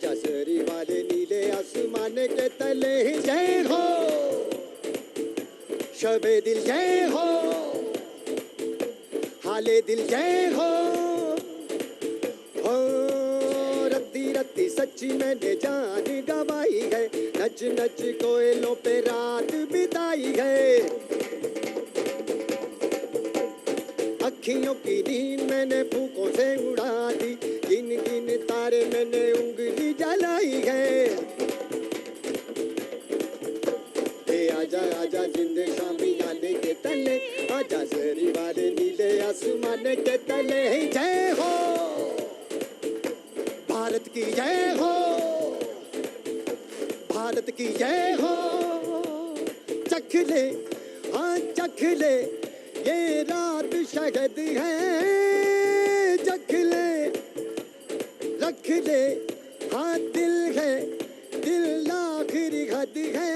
आजा सरी वाले नीले आसमान के तले जय हो, शबे दिल जय हो, हाले दिल जय हो। रत्ती रत्ती सच्ची मैंने जान गवाई है, नच नच कोयलों पे रात बिताई है। अखियों की नींद मैंने फूकों से उड़ा दी, गिन गिन तारे मैंने उंगली जलाई है। आजा आजा जिंदे शामी आने के तले, आजा सरी वाले नीले आसमान के तले जय हो, भारत की जय हो, भारत की जय हो। चख ले हाँ चख ले ये रात शहद है, चख ले रख ले हाँ दिल है, दिल आखिरी हद है।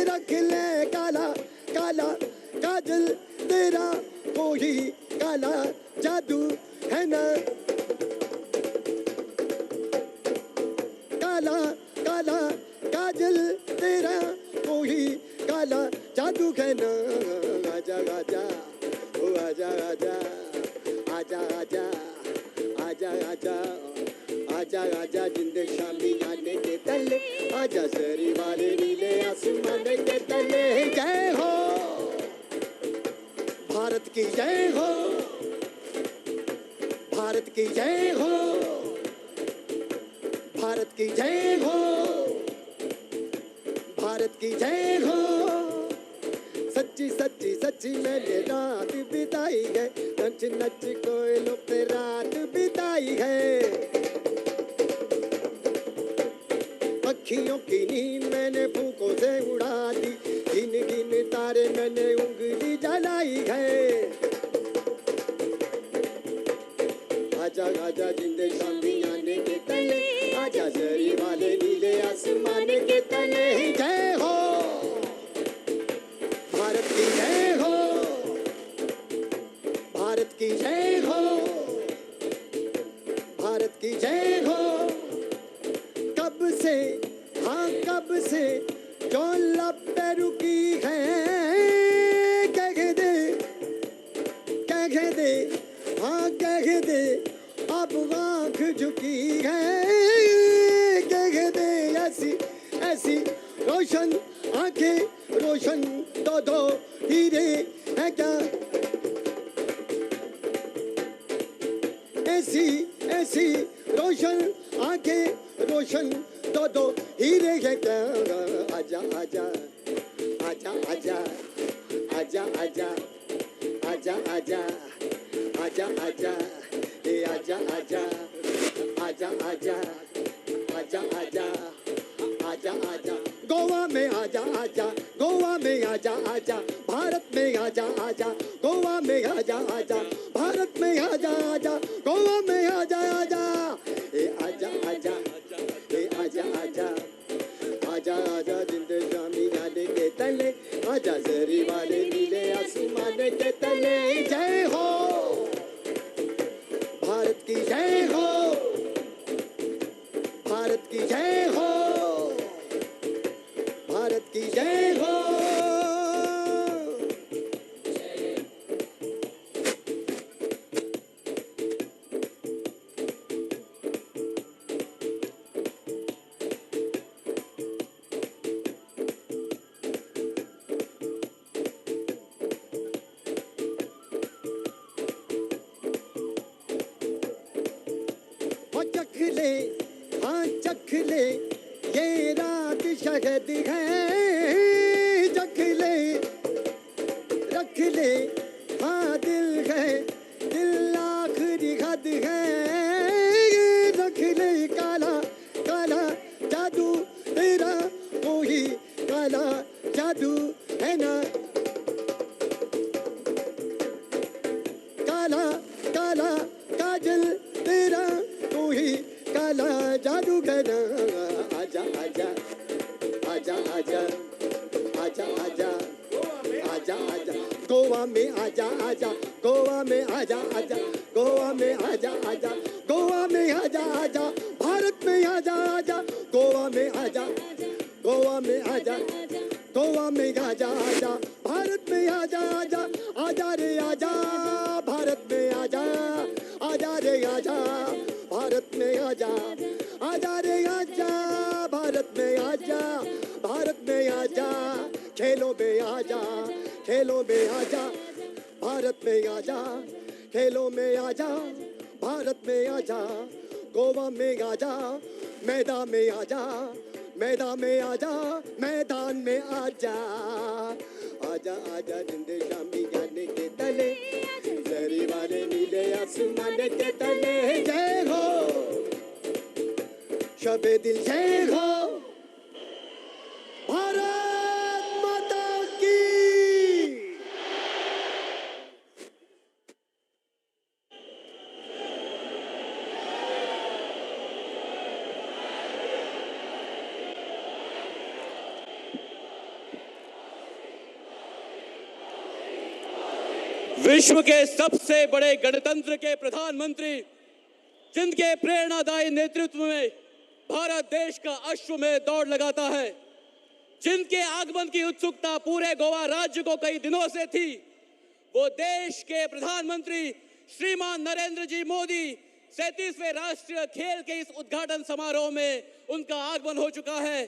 रख ले काला काला काजल तेरा कोई काला जादू है ना, काला काला काजल तेरा कोई काला जादू है ना। आजा आजा ओ आजा आजा आजा आजा आजा आजा आजा आजा जिंदे शामी आने के तले, आजा सरी वाले नीले आसमान के तले जय हो, भारत की जय हो, भारत की जय हो, भारत की जय हो, भारत की जय हो। सच्ची सच्ची सच्ची मैंने रात बिताई है, नच नच कोयलों पे रात बिताई है। अखियों की नींद मैंने फूकों से उड़ा दी, गिन गिन तारे मैंने उंगली जलाई है। आजा आजा जिंदे शामी आने के तले, आजा सरी वाले नीले आसमान के तले जय हो, भारत की जय हो, भारत की जय हो, भारत की जय हो। कब से हाँ कब से जो लब पे रुकी है, कह दे हाँ कह दे अब आँख झुकी है। कह दे ऐसी ऐसी रोशन आंखें रोशन दो दो हीरे है क्या, ऐसी ऐसी रोशन आंखें रोशन दो दो हीरे है क्या। आजा आजा आजा आजा आजा आजा आजा आजा आजा आजा ए आजा आजा आजा आजा आजा आजा आजा आजा गोवा में आजा आजा, गोवा में आजा आजा, भारत में आजा आजा, गोवा में आजा आजा, भारत में आजा आजा, गोवा में आजा आजा ए आजा आजा ए आजा आजा आजा आजा जिंदे शामी आने के तले, आजा सरी वाले नीले आसमान के तले जय हो, भारत की जय हो, भारत की जय हो, भारत की जय हो। चख ले हाँ चख ले ये रात शहद है, चख ले रख ले हाँ दिल है, दिल आखिरी हद है। रख ले काला काला जादू तेरा कोई काला जादू है ना, काला काला काजल तेरा कोई काला जादू है ना। आजा आजा आजा आजा आजा आजा आजा आजा गोवा में आजा आजा, गोवा में आजा आजा, गोवा में आजा आजा, गोवा में आजा आजा, भारत में आजा आजा गोवा में आजा गोवा में आजा गोवा में आजा आजा भारत में आजा आजा आजा रे आजा भारत में आजा आजा रे आजा भारत में आजा आजा रे आजा भारत में आजा भारत में आजा खेलों में आजा खेलों में आजा भारत में आजा खेलों में आजा भारत में आजा गोवा में आजा मैदान में आजा मैदान में आजा मैदान में आजा आजा आजा जिंदे शामी जाने के तले जरी वाले नीले आसमान के तले जय हो शबे दिल जय हो भारत माता की। विश्व के सबसे बड़े गणतंत्र के प्रधानमंत्री जिनके प्रेरणादायी नेतृत्व में भारत देश का अश्व में दौड़ लगाता है, जिनके आगमन की उत्सुकता पूरे गोवा राज्य को कई दिनों से थी, वो देश के प्रधानमंत्री श्रीमान नरेंद्र जी मोदी 37वें राष्ट्रीय खेल के इस उद्घाटन समारोह में उनका आगमन हो चुका है।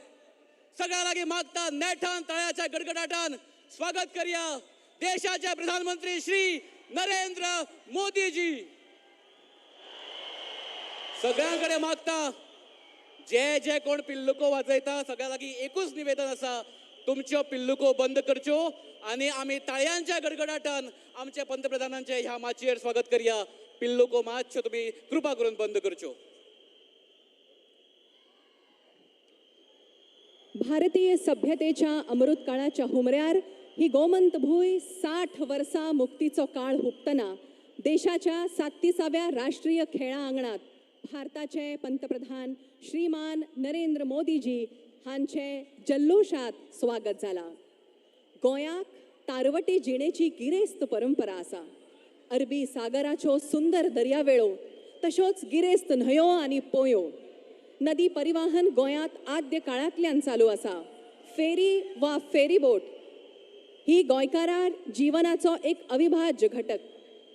सगळ्यालागी मागता नेटान तळ्याच्या गडगडाटान स्वागत करूया देशाचे प्रधानमंत्री श्री नरेंद्र मोदीजी। सगळ्यांकडे मागता जे जे कोण पिल्लुको वाजयता सगळ्या लागीं एकूच निवेदन आसा, तुमच्यो पिल्लुको बंद करच्यो आनी आमी ताळयांच्या गडगडाटान आमच्या पंतप्रधानांचे ह्या माचयेर स्वागत करूया। पिल्लुको मातश्यो तुमी कृपा करून बंद करच्यो। भारतीय सभ्यतेच्या अमृत काळाच्या हुमऱ्यार ही गोमंत भूंय 60 वर्सां मुक्तीचो काळ हुपतना देशाच्या 37व्या राष्ट्रीय खेळां आंगणात भारताचे पंतप्रधान श्रीमान नरेंद्र मोदीजी हांचे जल्लोशात स्वागत जाला। गोंयाक तारवटी जिणेची गिरेस्त परंपरा आसा। अरबी सागराच्यो सुंदर दर्यावेळो तश्योच गिरेस्त न्हंयो आनी पोंयो। नदी परिवहन गोंयांत आद्य काळांतल्यान चालू आसा। फेरी वा फेरी बोट ही गोंयकारां जीवनाचो एक अविभाज्य घटक।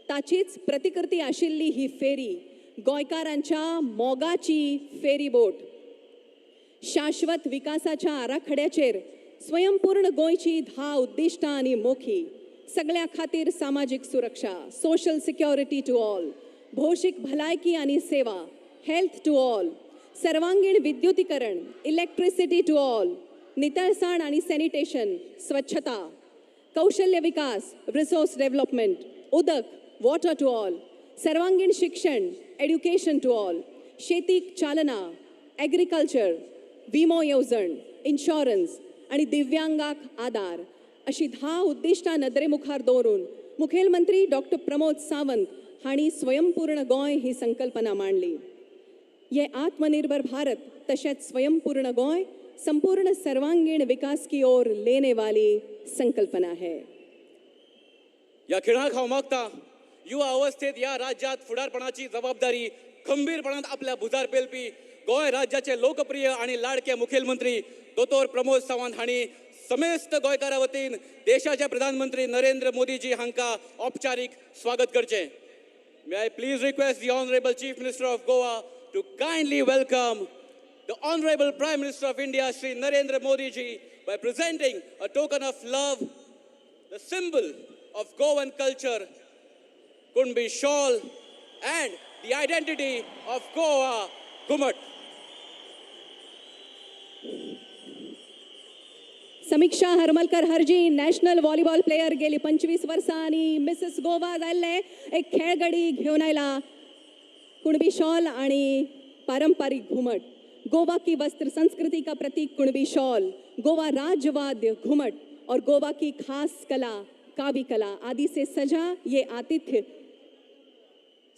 ताचीच प्रतिकृती आशिल्ली ही फेरी गोंयकारांच्या मोगाची फेरी बोट। शाश्वत विकासाच्या आराखड्याचेर स्वयंपूर्ण गोंयची 10 उद्दिष्टां आनी मोखी। सगळ्या खातीर सामाजीक सुरक्षा, सोशल सिक्युरिटी टू ऑल, भौशीक भलायकी आनी सेवा, हेल्थ टू ऑल, सर्वांगीण विद्युतीकरण, इलेक्ट्रिसिटी टू ऑल, नितळसाण आनी सॅनिटेशन, स्वच्छता, कौशल्य विकास, रिसोर्स डेव्हलपमेंट, उदक, वॉटर टू ऑल, सर्वांगीण शिक्षण, एड्युकेशन टू ऑल, शेतीक चालना, एग्रीकल्चर, विमो येवजण, इन्शुरन्स आनी दिव्यांगाक आदार अशी 10 उद्दिष्टां नदरे मुखार दवरून मुखेलमंत्री डॉक्टर प्रमोद सावंत हांणी स्वयंपूर्ण गोंय ही संकल्पना मांडली। ये आत्मनिर्भर भारत तशेंच स्वयंपूर्ण गोंय संपूर्ण सर्वांगीण विकास की ओर लेने वाली संकल्पना है। या खेळाक हांव मागता युवा अवस्थेत या राज्यात फुडारपणाची जबाबदारी खंबीरपणान आपल्या भुजार पेलपी गोंय राज्याचे लोकप्रिय आणि लाडके मुखेलमंत्री दोतोर प्रमोद सावंत हांणी समेस्त गोंयकारां वतीन देशाचे प्रधानमंत्री नरेंद्र मोदीजी हांकां औपचारीक स्वागत करचें। May I please request the Honorable Chief Minister of Goa to kindly welcome the Honorable Prime Minister of India, Shri Narendra Modi ji, by presenting a token of love, the symbol of Goan culture, Kunbi shawl, and the identity of Goa, Gumat. समीक्षा Haramalkar Harji national volleyball player गेली 25 वर्सां आणि Mrs Goa जाल्ले एक खेळगडी घेऊन आयला Kunbi shawl आणि पारंपरिक घुमट। गोवा की वस्त्र संस्कृति का प्रतीक कुणबी शॉल, गोवा राज्यवाद्य घुमट और गोवा की खास कला कावी कला आदि से सजा ये आतिथ्य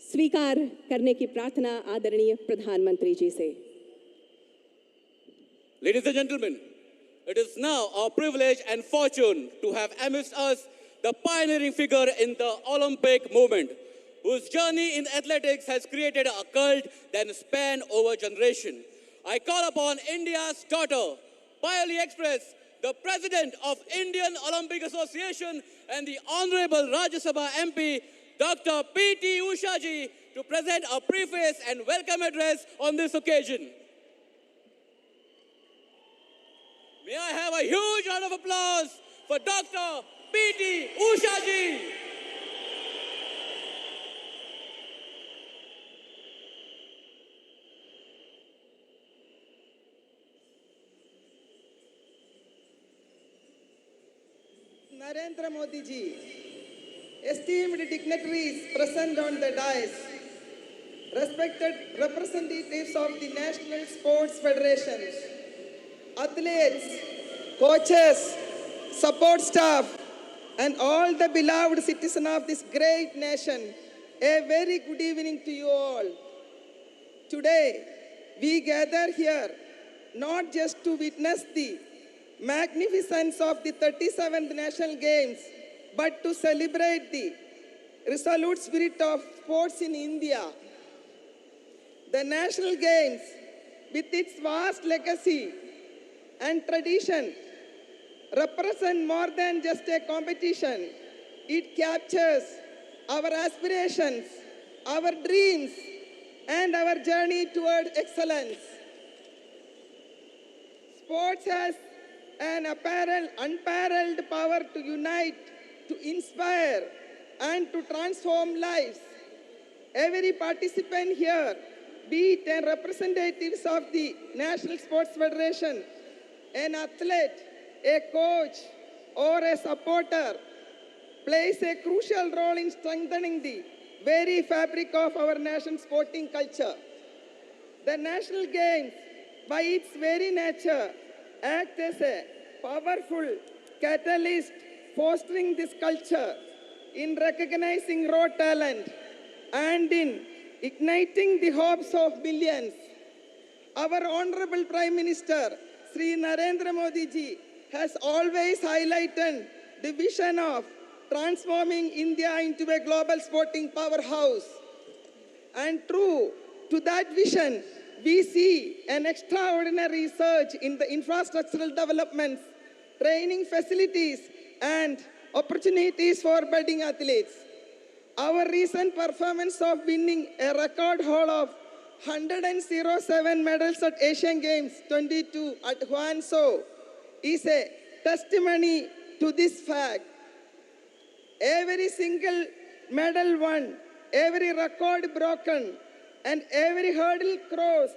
स्वीकार करने की प्रार्थना आदरणीय प्रधानमंत्री जी से। Ladies and gentlemen, it is now our privilege and fortune to have amidst us the pioneering figure in the Olympic movement, whose journey in athletics has created a cult that spans over generation. I call upon India's daughter, Payali Express, the President of Indian Olympic Association and the Honorable Rajya Sabha MP, Dr. P.T. Usha ji, to present a preface and welcome address on this occasion. May I have a huge round of applause for Dr. P.T. Usha ji. Narendra Modi ji, esteemed dignitaries present on the dais, respected representatives of the National Sports Federations, athletes, coaches, support staff, and all the beloved citizens of this great nation, a very good evening to you all. Today, we gather here not just to witness the magnificence of the 37th National Games, but to celebrate the resolute spirit of sports in India. The National Games, with its vast legacy and tradition, represent more than just a competition. It captures our aspirations, our dreams, and our journey toward excellence. Sports has an unparalleled power to unite, to inspire, and to transform lives. Every participant here, be it a representative of the National Sports Federation, an athlete, a coach, or a supporter, plays a crucial role in strengthening the very fabric of our nation's sporting culture. The National Games, by its very nature, act as a powerful catalyst fostering this culture, in recognizing raw talent and in igniting the hopes of millions. Our Honorable Prime Minister, Sri Narendra Modi ji, has always highlighted the vision of transforming India into a global sporting powerhouse. And true to that vision, we see an extraordinary surge in the infrastructural developments, training facilities, and opportunities for budding athletes. Our recent performance of winning a record haul of 107 medals at Asian Games 22 at Hangzhou is a testimony to this fact. Every single medal won, every record broken, and every hurdle crossed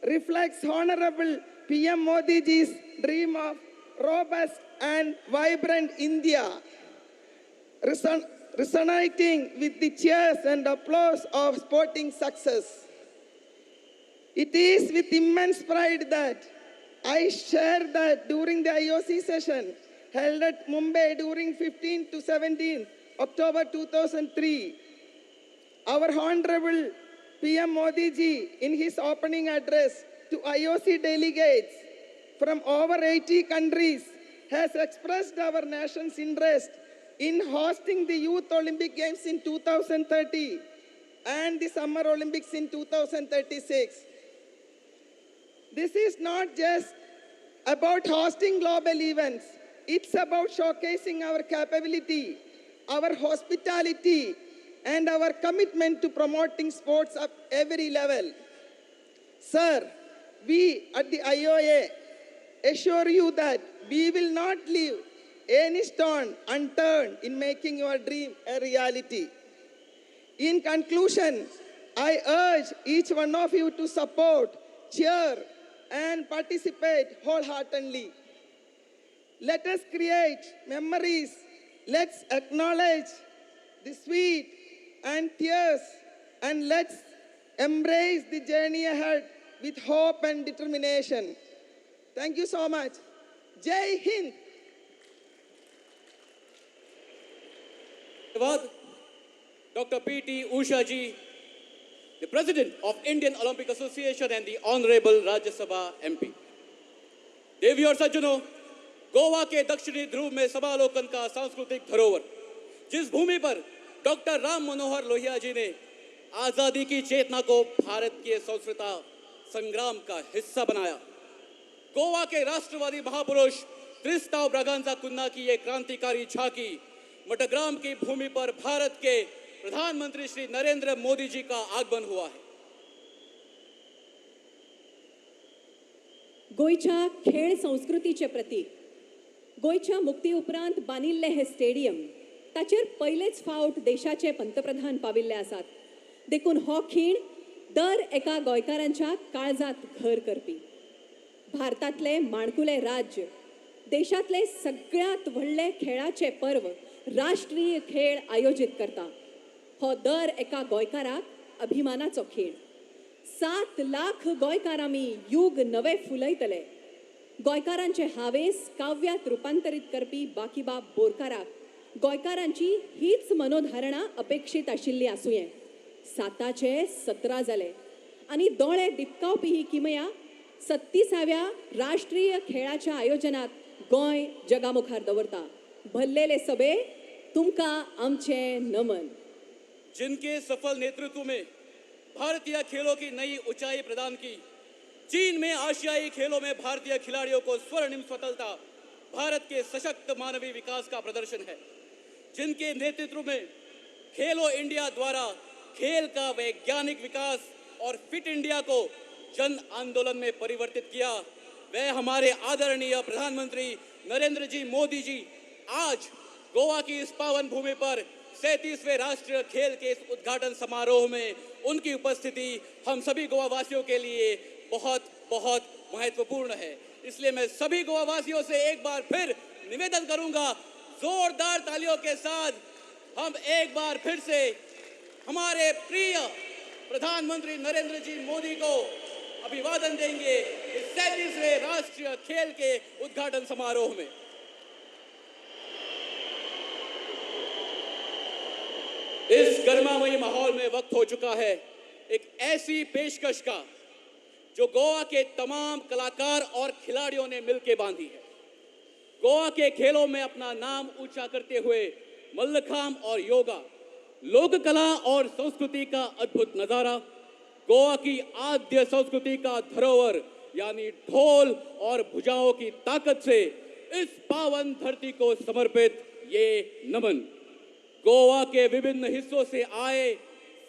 reflects Honorable PM Modi ji's dream of robust and vibrant India, resonating with the cheers and applause of sporting success. It is with immense pride that I share that during the IOC session held at Mumbai during 15 to 17 October 2003, our Honorable PM Modi ji, in his opening address to IOC delegates from over 80 countries, has expressed our nation's interest in hosting the Youth Olympic Games in 2030 and the Summer Olympics in 2036. This is not just about hosting global events. It's about showcasing our capability, our hospitality, and our commitment to promoting sports at every level. Sir, we at the IOA assure you that we will not leave any stone unturned in making your dream a reality. In conclusion, I urge each one of you to support, cheer, and participate wholeheartedly. Let us create memories. Let's acknowledge the sweet and tears, and let's embrace the journey ahead with hope and determination. Thank you so much. Jai Hind. धन्यवाद Dr. P.T. Usha ji, the President of Indian Olympic Association and the Honorable Rajya Sabha MP. देवी और सज्जनों, गोवा के दक्षिणी ध्रुव में समालोकन का सांस्कृतिक धरोहर, जिस भूमि पर डॉक्टर राम मनोहर लोहिया जी ने आजादी की चेतना को भारत की संस्कृता संग्राम का हिस्सा बनाया। गोवा के राष्ट्रवादी महापुरुष त्रिस्ताव ब्रागांजा कुन्ना की ये क्रांतिकारी झांकी मटग्राम की भूमि पर भारत के प्रधानमंत्री श्री नरेंद्र मोदी जी का आगमन हुआ है। गोयच्या खेळ संस्कृतीचे प्रतीक गोयच्या मुक्ती उपरांत बांदिल्ले हे स्टेडियम ताचेर पयलेच फावट देशाचे पंतप्रधान पाविल्ले आसात। देखून हो खीण दर एका गोंयकारांच्या काळजात घर करपी। भारतातले माणकुले राज्य देशातले सगळ्यात व्हडले खेळाचे पर्व राष्ट्रीय खेळ आयोजित करता। हो दर एका गोंयकाराक अभिमानाचो खीण। 7 लाख गोंयकार आमी युग नवे फुलयतले। गोंयकारांचे हावेस काव्यात रुपांतरीत करपी बाकीबाब बोरकाराक गोंयकारांची हीच मनोधारणा अपेक्षित आशिल्ली आसुये। 7चे 17 जाले आनी दोळे दिपकावपी ही किमया 36व्या राष्ट्रीय खेळाच्या आयोजनात गोंय जगामुखार दवरता। भरलेले सभे तुमकां आमचे नमन। जिनके सफल नेतृत्व में भारतीय खेलों की नई ऊंचाई प्रदान की, चीन में आशियाई खेलों में भारतीय खिलाड़ियों को स्वर्णिम सफलता भारत के सशक्त मानवीय विकास का प्रदर्शन है। जिनके नेतृत्व में खेलो इंडिया द्वारा खेल का वैज्ञानिक विकास और फिट इंडिया को जन आंदोलन में परिवर्तित किया, वह हमारे आदरणीय प्रधानमंत्री नरेंद्र जी मोदी जी आज गोवा की इस पावन भूमि पर 37वें राष्ट्रीय खेल के इस उद्घाटन समारोह में उनकी उपस्थिति हम सभी गोवा वासियों के लिए बहुत बहुत महत्वपूर्ण है। इसलिए मैं सभी गोवा वासियों से एक बार फिर निवेदन करूंगा, जोरदार तालियों के साथ हम एक बार फिर से हमारे प्रिय प्रधानमंत्री नरेंद्र जी मोदी को अभिवादन देंगे इस 37वें राष्ट्रीय खेल के उद्घाटन समारोह में। इस गर्मामयी माहौल में वक्त हो चुका है एक ऐसी पेशकश का जो गोवा के तमाम कलाकार और खिलाड़ियों ने मिलकर बांधी है। गोवा के खेलों में अपना नाम ऊंचा करते हुए मल्लखांब और योगा, लोक कला और संस्कृति का अद्भुत नजारा, गोवा की आद्य संस्कृति का धरोहर यानी ढोल और भुजाओं की ताकत से इस पावन धरती को समर्पित ये नमन। गोवा के विभिन्न हिस्सों से आए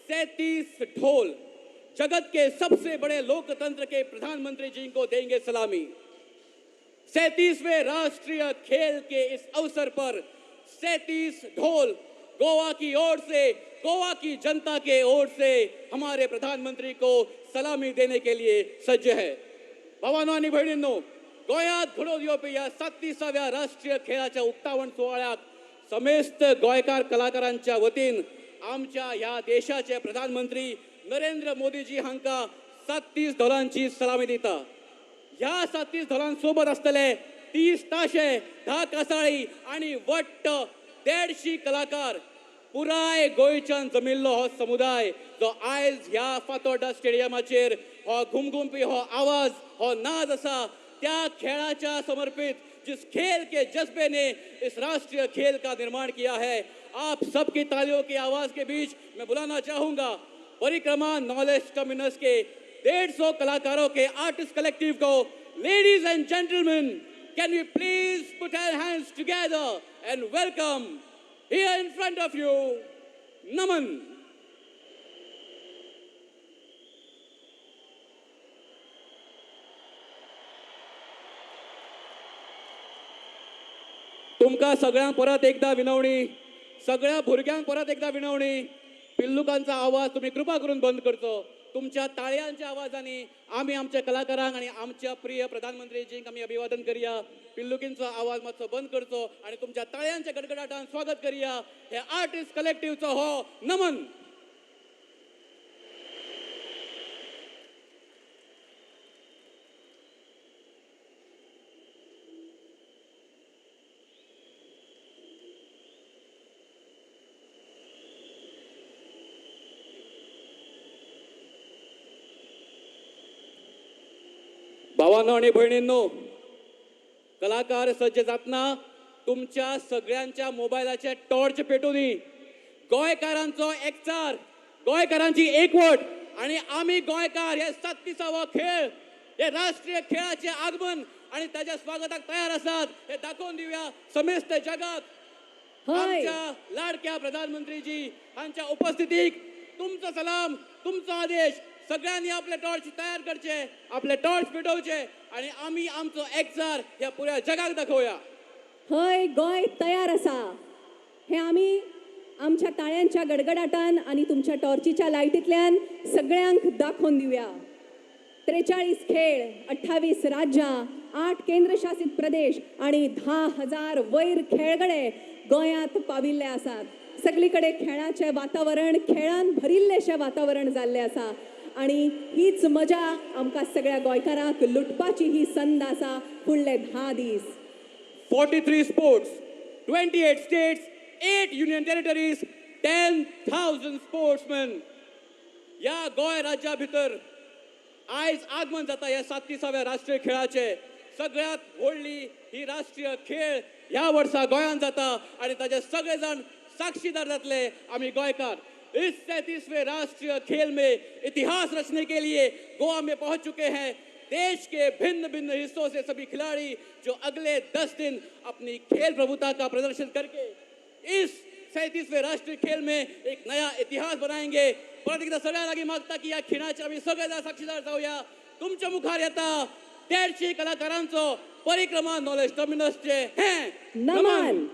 37 ढोल जगत के सबसे बड़े लोकतंत्र के प्रधानमंत्री जी को देंगे सलामी। 37वें राष्ट्रीय खेल के इस अवसर पर 37 ढोल गोवा की ओर से, गोवा की जनता के ओर से हमारे प्रधानमंत्री को सलामी देने के लिए सज्ज है। भावांनो आणि भयणींनो, गोयात घडोवन येवपी या 37व्या राष्ट्रीय खेळाच्या उक्तावण सोहळ्याक समेस्त गोंयकार कलाकारांच्या वतीन आमच्या ह्या देशाचे प्रधानमंत्री नरेंद्र मोदीजी हांका 37 ढोलांची सलामी दिता। ह्या 37 ढोलांसोबत असतले 30 ताशे, 10 कासाळी आणि वट्ट 150 कलाकार पुराय गोंयच्यान जमिल्लो हो समुदाय जो आयज ह्या फातोर्डा स्टेडियमाचेर हो घुमघुमपी हो आवाज हो नाद आसा त्या खेळाच्या समर्पित जिस खेल के जज्बे ने इस राष्ट्रीय खेल का निर्माण किया है, आप सबकी तालियों की आवाज के बीच मैं बुलाना चाहूंगा परिक्रमा नॉलेज टर्मिनस के 150 कलाकारों के आर्टिस्ट कलेक्टिव को। Ladies and gentleman, can we please put our hands together and welcome here in front of you Naman. तुमका सगळ्यांक परत एकदा विनवणी, सगळ्या भुरग्यांक परत एकदा विनवणी, पिल्लुकांचा आवाज तुम्ही कृपा करून बंद करचो। तुमच्या ताळयांच्या आवाजांनी आम्ही आमच्या कलाकारांक आणि आमच्या प्रिय प्रधानमंत्रीजींक आम्ही अभिवादन करूया। पिल्लुकींचो आवाज मातसो बंद करचो आणि तुमच्या ताळयांच्या गडगडाटान स्वागत करूया हे आर्टिस्ट कलेक्टिव्हचो हो नमन। भावांनो आणि भयणींनो, कलाकार सज्ज जातना तुमच्या सगळ्यांच्या मोबायलाचे टॉर्च पेटोवनी, गोंयकारांचो एकचार, गोंयकारांची एकवट आणि आम्ही गोंयकार हे 37वा खेळ हे राष्ट्रीय खेळाचे आगमन आणि त्याच्या स्वागताक तयार असतात हे दाखवून दिवया समेस्त जगात. हय आमच्या लाडक्या प्रधानमंत्रीजी हांच्या उपस्थितीक तुमचं सलाम, तुमचा आदेश. सगळ्यांनी आपले टॉर्च तयार करचे, आपले टॉर्च पेटवचे आणि आम्ही आमचो एकचार ह्या पुऱ्या जगाक दाखवूया. हय गोंय तयार आसा हे आमी आमच्या ताळ्यांच्या गडगडाटान आणि तुमच्या टॉर्चीच्या लायटींतल्यान सगळ्यांक दाखोवन दिवया. 43 खेळ, 28 राज्यां, 8 केंद्रशासित प्रदेश आणि 10,000 वयर खेळगडे गोंयांत पाविल्ले आसात. सगळीकडे खेळाचे वातावरण, खेळान भरिल्लेशें वातावरण जाल्लें आसा आणि हीच मजा आमकां सगळ्या गोंयकारांक लुटपाची ही संद आसा फुडले 10 दीस. 43 sports, 28 states, 8 union territories, 10,000 sportsmen. या गोंय राज्या भितर आयज आगमन जाता ह्या 37व्या राष्ट्रीय खेळाचे. सगळ्यात व्हडली ही राष्ट्रीय खेळ ह्या वर्सा गोंयांत जाता आणि ताचे सगळे जण साक्षीदार जातले आम्ही गोंयकार. इस 37वें राष्ट्रीय खेल में इतिहास रचने के लिए गोवा में पहुंच चुके हैं देश के भिन्न भिन्न हिस्सों से सभी खिलाड़ी जो अगले 10 दिन अपनी खेल प्रभुता का प्रदर्शन करके इस 37वें राष्ट्रीय खेल में एक नया इतिहास बनाएंगे. परत एकदा सगळ्या लागीं मागता की या खिणाचे आम्ही सगळे जण साक्षीदार जाऊया. तुमच्या मुखार येता 150 कलाकारांचो परिक्रमा नॉलेज टर्मिनसचे हे नमन.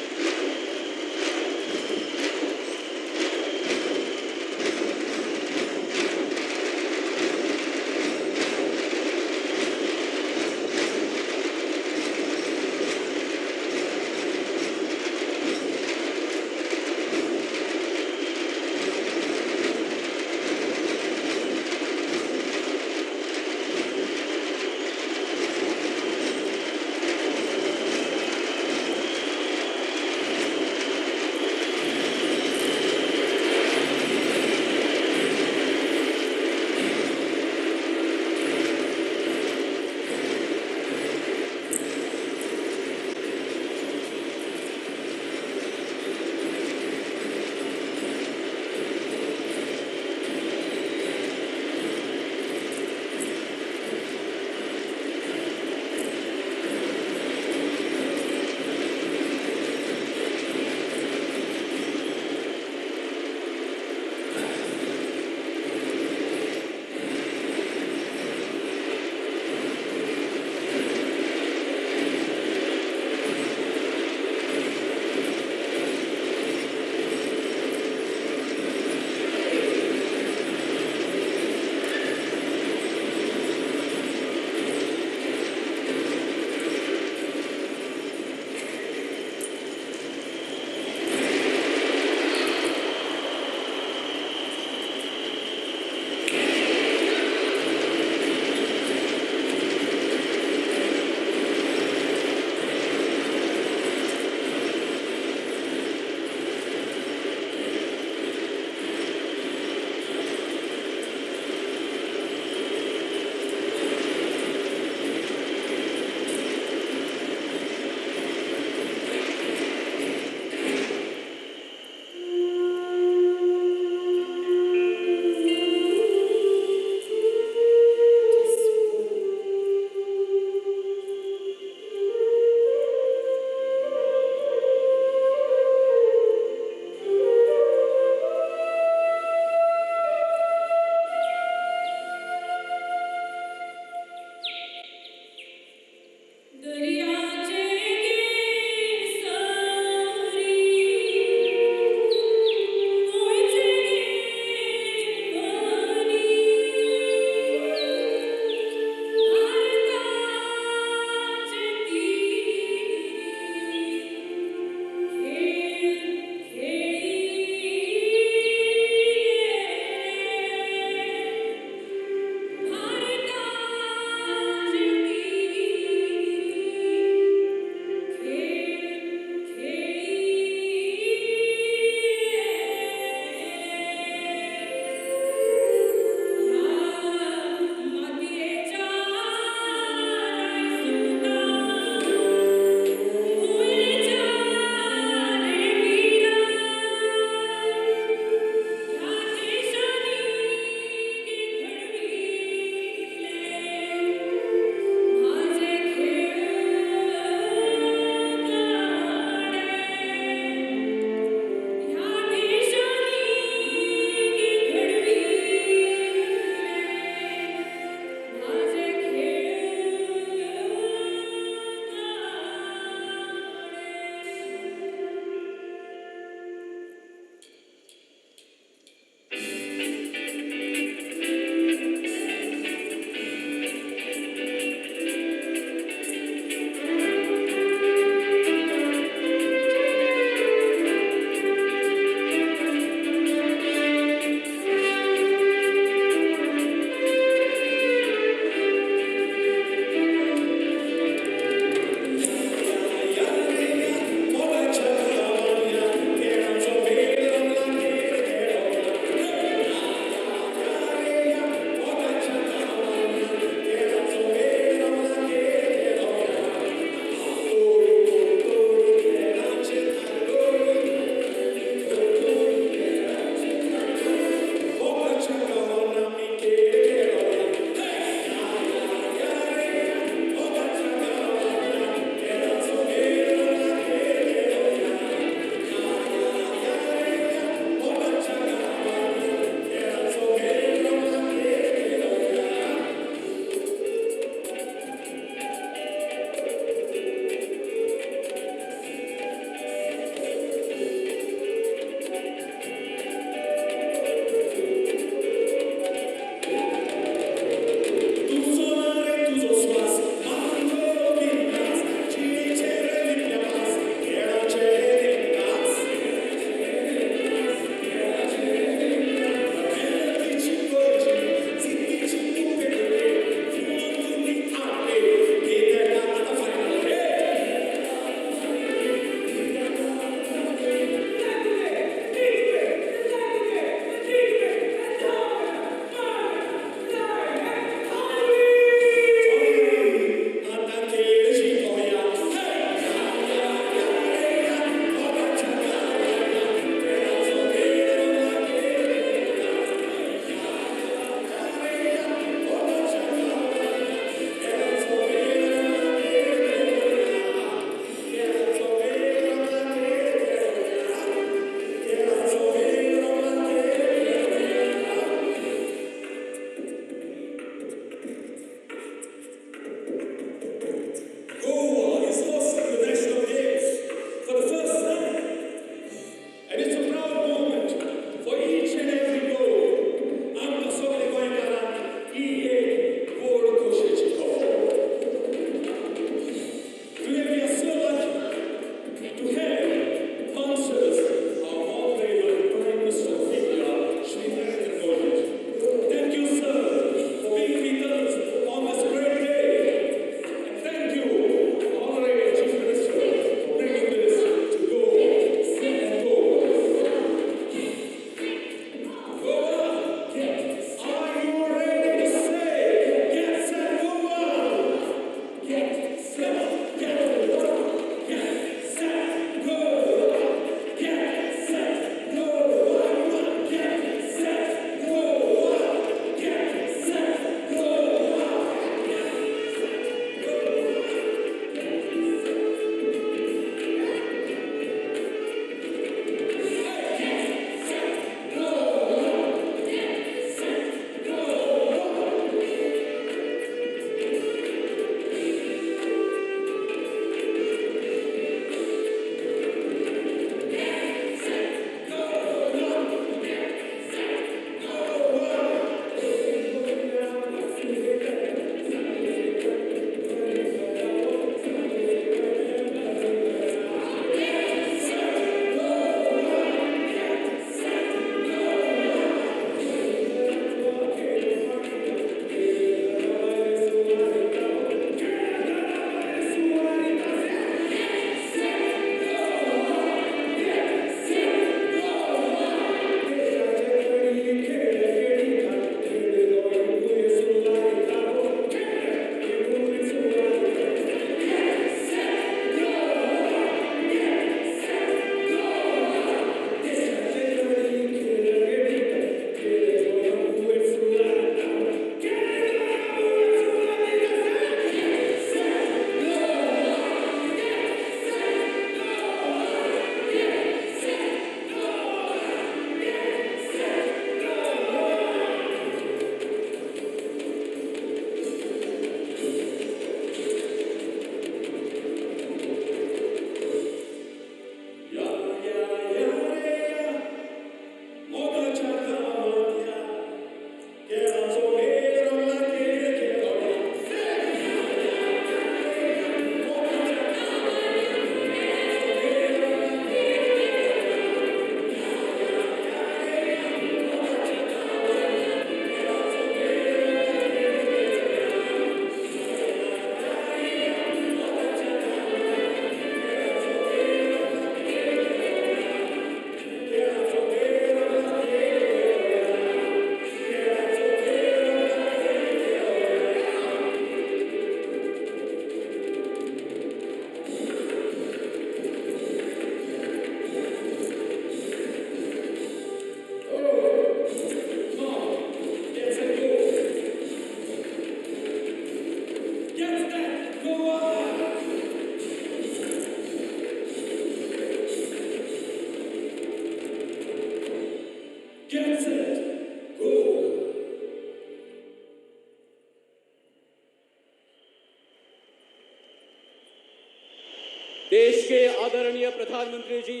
देश के आदरणीय प्रधानमंत्री जी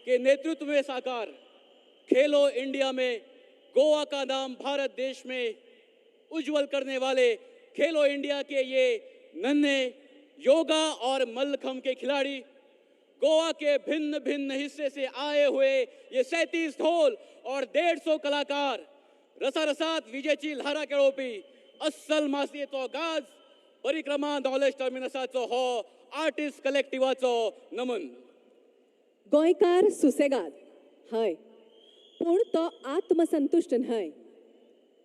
के नेतृत्व में साकार खेलो इंडिया में गोवा का नाम भारत देश में उज्जवल करने वाले खेलो इंडिया के ये नन्हे योगा और मल्लखंब के खिलाड़ी, गोवा के भिन्न भिन्न हिस्से से आए हुए ये 37 ढोल और 150 कलाकार रसारसात विजेची ल्हारा खेळोवपी अस्सल मासयेचो गाज परिक्रमा नॉलेज टर्मिनसाचो हो आर्टिस्ट कलेक्टिवाचो नमन. गोंयकार सुसेगाद हय, पूण तो आत्मसंतुष्ट न्हय.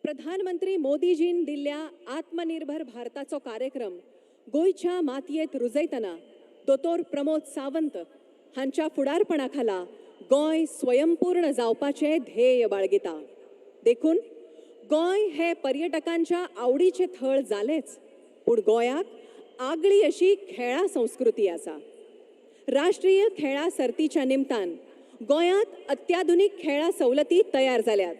प्रधानमंत्री मोदीजीन दिल्ल्या आत्मनिर्भर भारताचो कार्यक्रम गोंयच्या मातयेंत रुजयतना दोतोर प्रमोद सावंत हांच्या फुडारपणा खाला गोंय स्वयंपूर्ण जावपाचें ध्येय बाळगिता. देखून गोंय हे पर्यटकांच्या आवडीचें थळ जालेंच, पूण गोंयाक आगळी अशी खेळां संस्कृती आसा. राष्ट्रीय खेळां सर्तीच्या निमतान गोंयांत अत्याधुनीक खेळां सवलती तयार जाल्यात.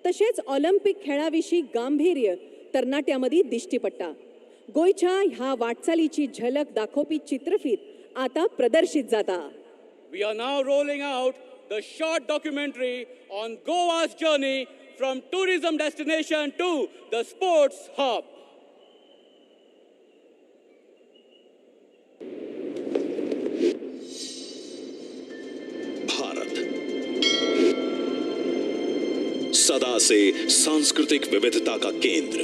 तशेंच ऑलिंपिक खेळां विशीं गांभीर्य तरणाट्यां दिश्टी पडटा. गोंयच्या ह्या वाटचालीची झलक दाखोवपी चित्रफीत आतां प्रदर्शित जाता. We are now rolling out the short documentary on Goa's journey from tourism destination to the sports hub. Bharat सदा से सांस्कृतिक विविधता का केंद्र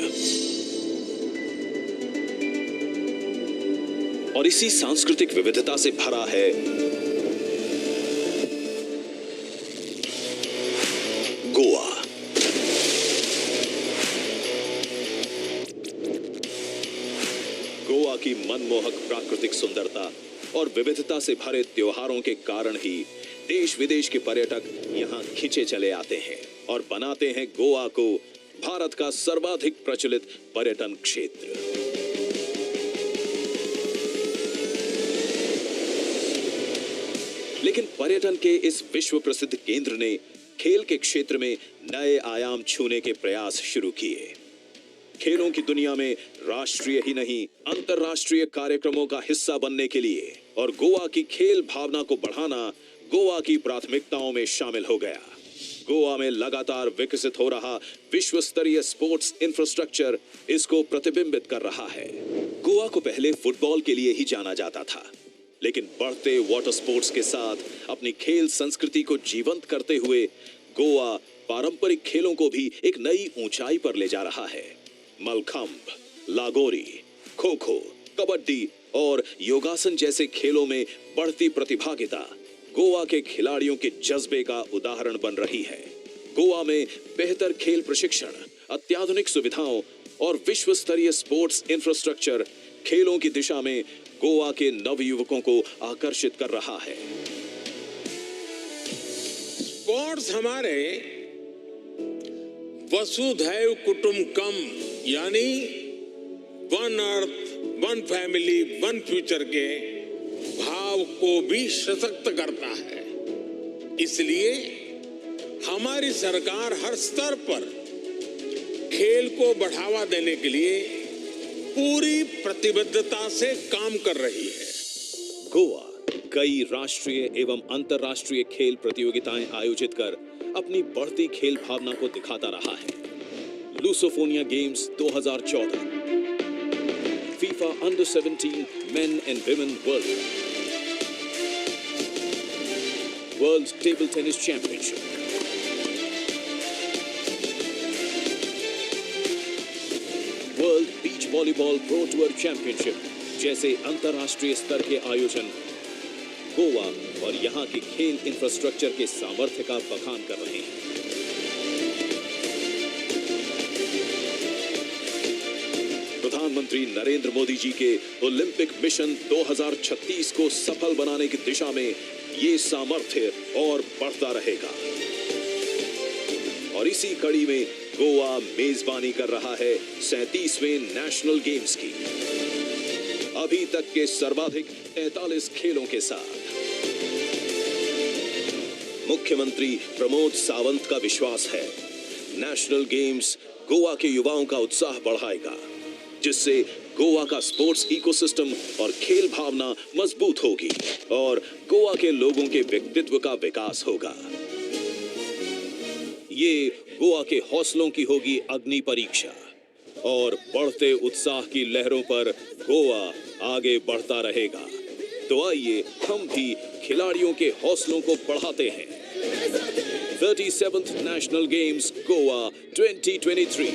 और इसी सांस्कृतिक विविधता से भरा है गोवा. गोवा की मनमोहक प्राकृतिक सुंदरता और विविधता से भरे त्योहारों के कारण ही देश विदेश के पर्यटक यहां खिंचे चले आते हैं और बनाते हैं गोवा को भारत का सर्वाधिक प्रचलित पर्यटन क्षेत्र. लेकिन पर्यटन के इस विश्व प्रसिद्ध केंद्र ने खेल के क्षेत्र में नए आयाम छूने के प्रयास शुरू किए. खेलों की दुनिया में राष्ट्रीय ही नहीं अंतर्राष्ट्रीय कार्यक्रमों का हिस्सा बनने के लिए और गोवा की खेल भावना को बढ़ाना गोवा की प्राथमिकताओं में शामिल हो गया. गोवा में लगातार विकसित हो रहा विश्व स्तरीय स्पोर्ट्स इंफ्रास्ट्रक्चर इसको प्रतिबिंबित कर रहा है. गोवा को पहले फुटबॉल के लिए ही जाना जाता था, लेकिन बढ़ते वाटर स्पोर्ट्स के साथ अपनी खेल संस्कृति को जीवंत करते हुए गोवा पारंपरिक खेलों को भी एक नई ऊंचाई पर ले जा रहा है. मलखंब, लागोरी, खो खो, कबड्डी और योगासन जैसे खेलों में बढ़ती प्रतिभागिता गोवा के खिलाड़ियों के जज्बे का उदाहरण बन रही है. गोवा में बेहतर खेल प्रशिक्षण, अत्याधुनिक सुविधाओं और विश्व स्तरीय स्पोर्ट्स इंफ्रास्ट्रक्चर खेलों की दिशा में गोवा के नवयुवकों को आकर्षित कर रहा है. स्पोर्ट्स हमारे वसुधैव कुटुंबकम यानी one earth one family one future के भाव को भी सशक्त करता है. इसलिए हमारी सरकार हर स्तर पर खेल को बढ़ावा देने के लिए पूरी प्रतिबद्धता से काम कर रही है. गोवा कई राष्ट्रीय एवं अंतर्राष्ट्रीय खेल प्रतियोगिताएं आयोजित कर अपनी बढ़ती खेल भावना को दिखाता रहा है. Lusofonia games 2014, FIFA under 17 main and women world table tennis championship, world beach volleyball pro tour championship जैसे अंतर्राष्ट्रीय स्तर के आयोजन गोवा और यहां की खेल इंफ्रास्ट्रक्चर के सामर्थ्य का बखान कर रहे हैं. प्रधानमंत्री नरेंद्र मोदी जी के ओलंपिक मिशन 2036 को सफल बनाने की दिशा में ये सामर्थ्य और बढ़ता रहेगा. और इसी कड़ी में गोवा मेजबानी कर रहा है 37वें नेशनल गेम्स की. अभी तक के सर्वाधिक 43 खेलों के साथ। मुख्यमंत्री प्रमोद सावंत का विश्वास है, नेशनल गेम्स गोवा के युवाओं का उत्साह बढ़ाएगा, जिससे गोवा का स्पोर्ट्स इकोसिस्टम और खेल भावना मजबूत होगी और गोवा के लोगों के व्यक्तित्व का विकास होगा। ये गोवा के हौसलों की होगी अग्नि परीक्षा और बढ़ते उत्साह की लहरों पर गोवा आगे बढ़ता रहेगा। तो आइए हम भी खिलाड़ियों के हौसलों को बढ़ाते हैं। 37th national games Goa 2023।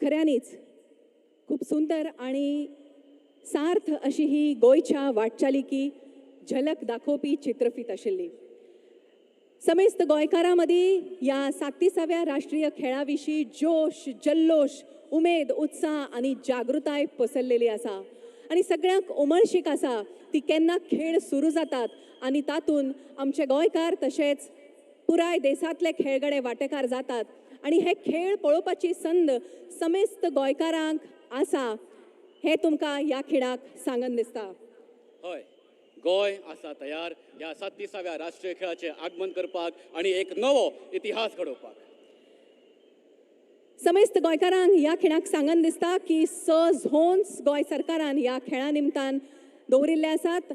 खऱ्यानीच खूप सुंदर आणि सार्थ अशी ही गोयच्या वाटचालीकी झलक दाखोवपी चित्रफीत आशिल्ली। समेस्त गोंयकारांमदी या 37व्या राष्ट्रीय खेळाविशीं जोश, जल्लोश, उमेद, उत्साह आणि जागृताय पसरलेली आसा आणि सगळ्यांक उमळशीक आसा ती केन्ना खेळ सुरू जातात आणि तातून आमचे गोंयकार तशेंच पुराय देशांतले खेळगडे वांटेकार जातात आणि हे खेळ पळोवपाची संद समेस्त गोंयकारांक आसा हे तुमकां ह्या खिणाक सांगन दिसता। हय, गोंय आसा तयार ह्या 37व्या राष्ट्रीय खेळाचे आगमन करपाक आणि एक नवो इतिहास घडोवपाक। समेस्त गोंयकारांक ह्या खिणाक सांगन दिसता की 6 झोन्स गोंय सरकारान ह्या खेळा निमतान दवरिल्ले आसात।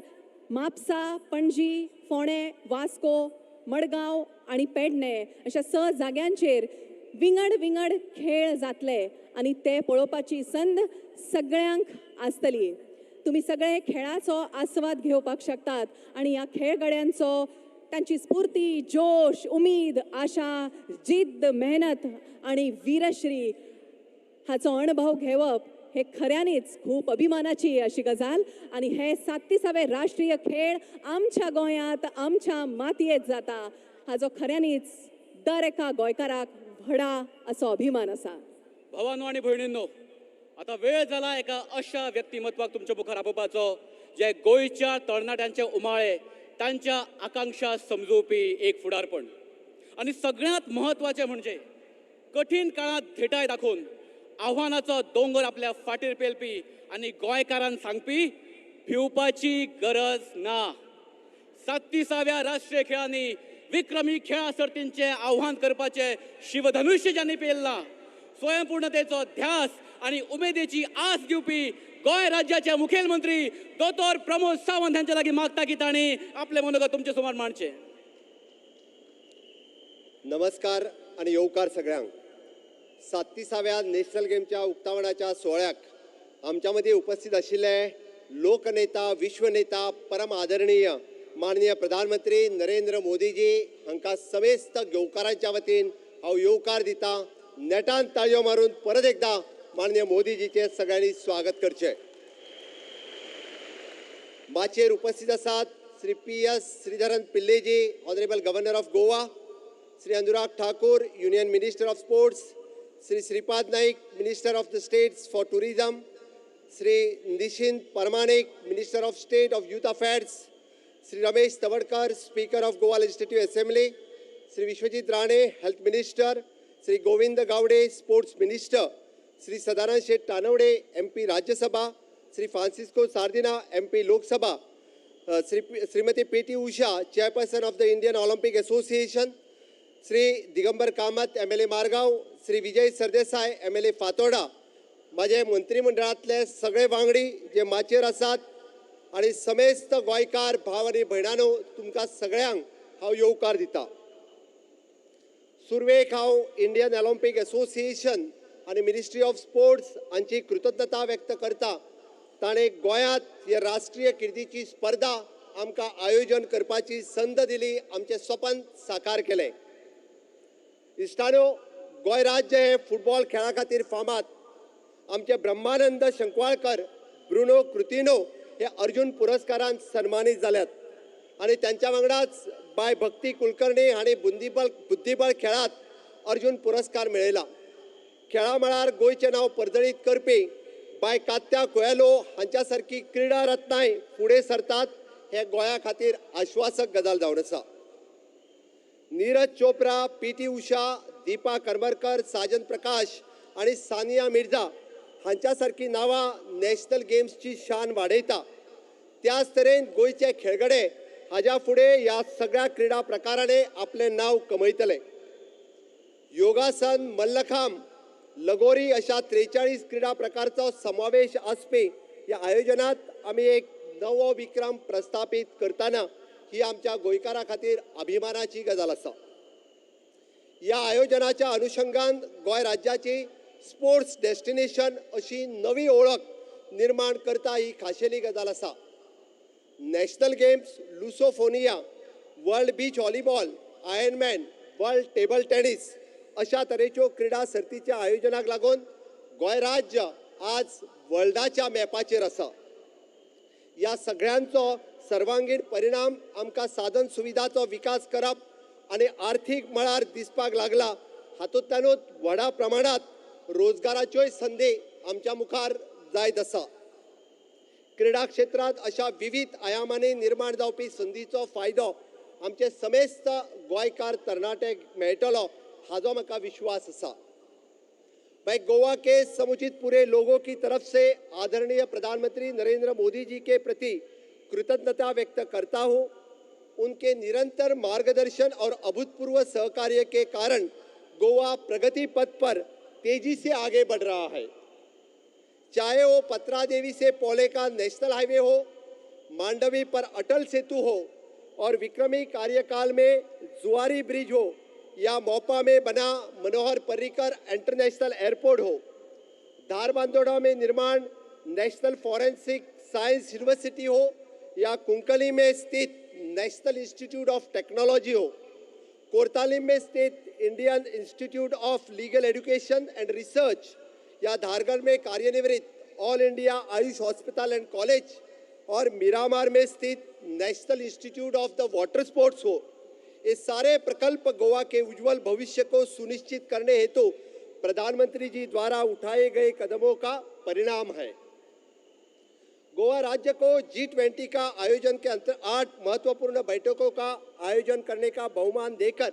म्हापसा, पणजी, फोंडे, वास्को, मडगांव आणि पेडणे अशा 6 जाग्यांचेर विंगड विंगड खेळ जातले आणि ते पळोवपाची संद सगळ्यांक आसतली। तुम्ही सगळे खेळाचो आस्वाद घेवपाक शकतात आणि ह्या खेळगड्यांचो तांची स्फूर्ती, जोश, उमेद, आशा, जिद्द, मेहनत आणि वीरश्री हाचो अनुभव घेवप हे खऱ्यांनीच खूप अभिमानाची अशी गजाल आणि हे 37वे राष्ट्रीय खेळ आमच्या गोंयांत आमच्या मातयेंत जाता हाचो खऱ्यांनीच दर एका गोंयकाराक व्हडा असो अभिमान आसा। भावांनो आणि भयणींनो, आता वेळ जाला एका अशा व्यक्तिमत्वाक तुमच्या मुखार आपोवपाचो जे गोंयच्या तरणाट्यांचे उमाळे, तांच्या आकांक्षा समजोवपी एक फुडारपण आणि सगळ्यात महत्वाचे म्हणजे कठीण काळात धेटाय दाखोवन आव्हानाचो दोंगर आपल्या फाटीर पेलपी आणि गोंयकारांक सांगपी भिवपाची गरज ना। 37व्या राष्ट्रीय खेळांनी विक्रमी खेळा सर्तींचे आव्हान करपाचे शिवधनुष्य ज्यांनी पेलला, स्वयंपूर्णतेचो ध्यास आणि उमेदीची आस दिवपी गोंय राज्याचे मुखेलमंत्री दोतोर प्रमोद सावंत हांचे लागीं मागता की तांणी आपले मनोगत तुमचे समोर मांडचे। नमस्कार आणि येवकार सगळ्यांक। 37व्या नॅशनल गेमच्या उक्तावणाच्या सोहळ्याक आमच्या मदीं उपस्थित आशिल्ले लोकनेता, विश्वनेता, परम आदरणीय माननीय प्रधानमंत्री नरेंद्र मोदीजी हांकां समेस्त गोंयकारांच्या वतीन हांव येवकार दिता। नेटान ताळयो मारून परत एकदा माननीय मोदीजीचे सगळ्यांनी स्वागत करचे। माचयेर उपस्थित आसात Shri PS Sreedharan Pillaiji, honourable governor of Goa, Shri Anurag Thakur, union minister of sports, Shri Shripad Naik, minister of the states for tourism, Shri Nisith Pramanik, minister of state of youth affairs, Shri Ramesh Tawadkar, speaker of Goa legislative assembly, Shri Vishwajit Rane, health minister, Shri Govind Gaude, sports minister, Shri Sadanand Shet Tanavade, MP Rajya Sabha, Shri Francisco Sardinha, MP Lok Sabha, Shrimati PT Usha, chairperson of the Indian Olympic association, Shri Digambar Kamat, MLA Margao, Shri Vijay Sardesai, MLA Fatorda, माझे मंत्रिमंडळातले सगळे वांगडी जे माचयेर आसात आणि समेस्त गोंयकार भाव आणि भयणांनो, तुमकां सगळ्यांक हांव येवकार दिता। सुरवेक हांव इंडियन ऑलिम्पिक असोसिएशन आणि मिनिस्ट्री ऑफ स्पोर्ट्स हांची कृतज्ञता व्यक्त करता। ताणें गोंयांत हे राष्ट्रीय कीर्तीची स्पर्धा आमकां आयोजन करपाची संद दिली, आमचें स्वप्न साकार केलें। इश्टानो, गोंय राज्य हे फुटबॉल खेळा खातीर फामाद। आमचे ब्रह्मानंद शंकवाळकर, ब्रुनो क्रुतिनो हे अर्जुन पुरस्कारान सन्मानीत जाल्यात आणि त्यांच्या वांगडाच बाय भक्ती कुलकर्णी हांणी बुद्धीबळ खेळात अर्जुन पुरस्कार मेळयला। खेळा मळार गोंयचें नांव परजळीत करपी बाय कात्या कोयेलो हांच्या सारकी क्रीडा रत्नाय फुडें सरतात हे गोंया खातीर आश्वासक गजाल जावन आसा। नीरज चोप्रा, पी.टी. उषा, दीपा करमरकर, साजन प्रकाश आणि सानिया मिर्झा हांच्यासारखी नावां नॅशनल गेम्सची शान वाडयता. त्याच तरेन गोंयचे खेळगडे हाज्या फुडें ह्या सगळ्या क्रीडा प्रकारांनी आपलें नांव कमयतले. योगासन, मल्लखांब, लगोरी अशा 43 क्रीडा प्रकारचो समावेश आसपी ह्या आयोजनात आमी एक नवो विक्रम प्रस्थापीत करतना ही आमच्या गोंयकारां खातीर अभिमानाची गजाल आसा. ह्या आयोजनाच्या अनुशंगान गोंय राज्याची स्पोर्ट्स डेस्टिनेशन अशी नवी ओळख निर्माण करता ही खाशेली गजाल आसा. National games, Lusofonia, world beach volleyball, Ironman, world table tennis अशा तरेच्यो क्रीडा सर्तीच्या आयोजनाक लागून गोंय राज्य आज वर्ल्डाच्या मॅपाचेर आसा. ह्या सगळ्यांचो सर्वांगीण परिणाम आमकां साधन सुविधाचो विकास करप आनी आर्थीक मळार दिसपाक लागला. हातूंतल्यानूच व्हडा प्रमाणांत रोजगाराच्योय संदी आमच्या मुखार जायत आसा. क्रीडा क्षेत्रांत अशा विविध आयामांनी निर्माण जावपी संदीचो फायदो आमचे समेस्त गोंयकार तरणाट्यांक मेळटलो हाजो म्हाका विश्वास आसा. मैं गोवा के समुचित पूरे लोगों की तरफ से आदरणीय प्रधानमंत्री नरेंद्र मोदी जी के प्रति कृतज्ञता व्यक्त करता हूँ. उनके निरंतर मार्गदर्शन और अभूतपूर्व सहकार्य के कारण गोवा प्रगति पथ पर तेजी से आगे बढ़ रहा है. चाहे वो पत्रा देवी से पोले का नेशनल हाईवे हो, मांडवी पर अटल सेतु हो और विक्रमी कार्यकाल में जुआरी ब्रिज हो या मोपा में बना मनोहर पर्रिकर इंटरनेशनल एयरपोर्ट हो, धारबांदोड़ा में निर्माण नेशनल फॉरेंसिक साइंस यूनिवर्सिटी हो या कुंकली में स्थित नेशनल इंस्टीट्यूट ऑफ टेक्नोलॉजी हो, कोरतालीम में स्थित Indian institute of legal education and research या धारगढ़ में कार्यनिवृत्त all India AYUSH hospital and college और मिरामार में स्थित national institute of the water sports हो, ये सारे प्रकल्प गोवा के उज्जवल भविष्य को सुनिश्चित करने हेतु प्रधानमंत्री जी द्वारा उठाए गए कदमों का परिणाम है. गोवा राज्य को G20 का आयोजन के अंतर 8 महत्वपूर्ण बैठकों का आयोजन करने का बहुमान देकर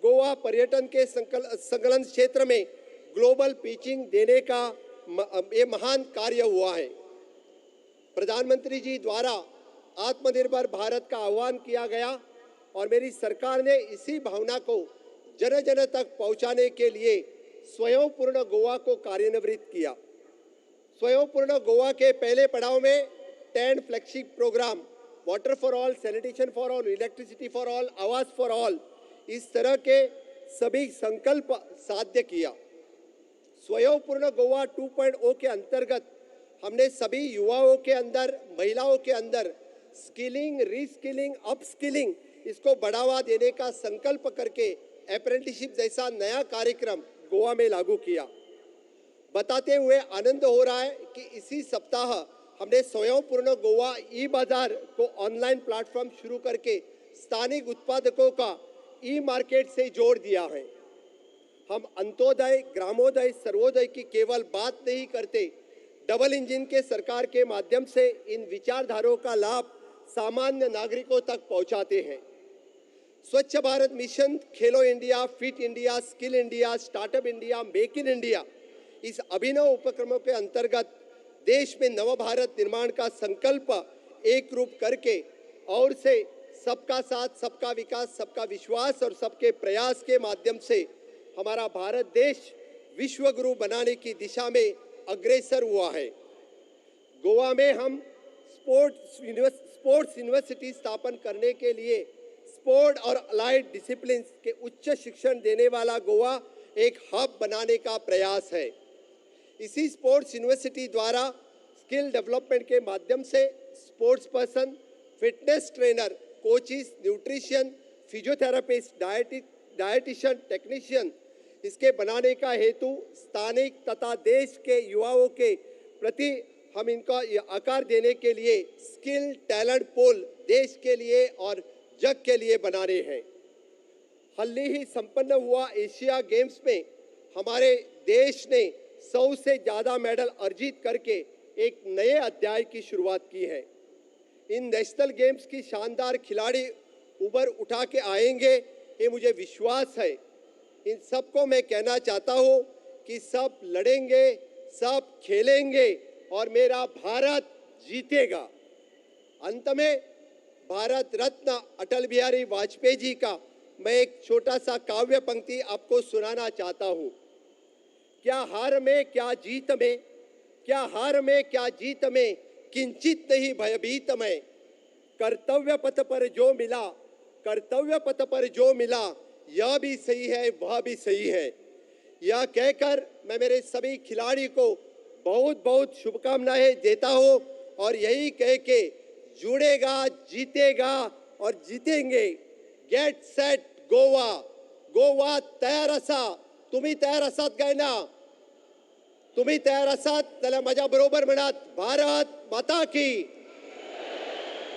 गोवा पर्यटन के संकलन क्षेत्र में ग्लोबल पिचिंग देने का ये महान कार्य हुआ है. प्रधानमंत्री जी द्वारा आत्मनिर्भर भारत का आह्वान किया गया और मेरी सरकार ने इसी भावना को जन जन तक पहुंचाने के लिए स्वयंपूर्ण गोवा को कार्यान्वित किया. स्वयंपूर्ण गोवा के पहले पड़ाव में 10 flagship program water for all, sanitation for all, electricity for all, आवास फॉर ऑल, इस तरह के सभी संकल्प साध्य किया. स्वयंपूर्ण गोवा 2.0 के अंतर्गत हमने सभी युवाओं के अंदर, महिलाओं के अंदर स्किलिंग, रीस्किलिंग, अपस्किलिंग इसको बढ़ावा देने का संकल्प करके अप्रेंटिसशिप जैसा नया कार्यक्रम गोवा में लागू किया. बताते हुए आनंद हो रहा है कि इसी सप्ताह हमने स्वयंपूर्ण गोवा ई बाजार को ऑनलाइन प्लेटफॉर्म शुरू करके स्थानिक उत्पादकों का ई मार्केट से जोड़ दिया है. हम अंत्योदय, ग्रामोदय, सर्वोदय की केवल बात नहीं करते, डबल इंजन के सरकार के माध्यम से इन विचारधाराओं का लाभ सामान्य नागरिकों तक पहुंचाते हैं. स्वच्छ Bharat mission, Khelo India, fit India, skill India, startup India, make in India, इस अभिनव उपक्रमों के अंतर्गत देश में नव भारत निर्माण का संकल्प एक रूप करके और से सबका साथ, सबका विकास, सबका विश्वास और सबके प्रयास के माध्यम से हमारा भारत देश विश्व गुरु बनाने की दिशा में अग्रसर हुआ है. गोवा में हम स्पोर्ट्स यूनिवर्सिटी स्थापन करने के लिए स्पोर्ट और अलाइड डिसिप्लिन के उच्च शिक्षण देने वाला गोवा एक हब बनाने का प्रयास है. इसी स्पोर्ट्स यूनिवर्सिटी द्वारा स्किल डेवलपमेंट के माध्यम से sports person, fitness trainer, coaches, nutrition, physiotherapist, dietitian, technician इसके बनाने का हेतु स्थानिक तथा देश के युवाओं के प्रति हम इनका आकार देने के लिए स्किल टैलेंट पूल देश के लिए और जग के लिए बनाने हैं. हाल ही संपन्न हुआ एशिया गेम्स में हमारे देश ने 100 से ज़्यादा मेडल अर्जित करके एक नए अध्याय की शुरुआत की है. इन नेशनल गेम्स की शानदार खिलाड़ी उभर उठा के आएंगे ये मुझे विश्वास है। इन सबको मैं कहना चाहता हूँ कि सब लड़ेंगे, सब खेलेंगे और मेरा भारत जीतेगा। अंत में भारत रत्न अटल बिहारी वाजपेयी जी का मैं एक छोटा सा काव्य पंक्ति आपको सुनाना चाहता हूँ। क्या हार में क्या जीत में, क्या हार में क्या जीत में, किंचित नहीं भयभीत में। कर्तव्य पथ पर जो मिला, कर्तव्य पथ पर जो मिला, यह भी सही है वह भी सही है। यह कहकर मैं मेरे सभी खिलाड़ी को बहुत बहुत शुभकामनाएं देता हूं और यही कह के जुड़ेगा, जीतेगा और जीतेंगे। गेट सेट गोवा, गोवा तयार असा। तुम्ही तयार असात काय ना? तुम्ही तयार असात त्याला माझ्या बरोबर म्हणा, भारत माता की,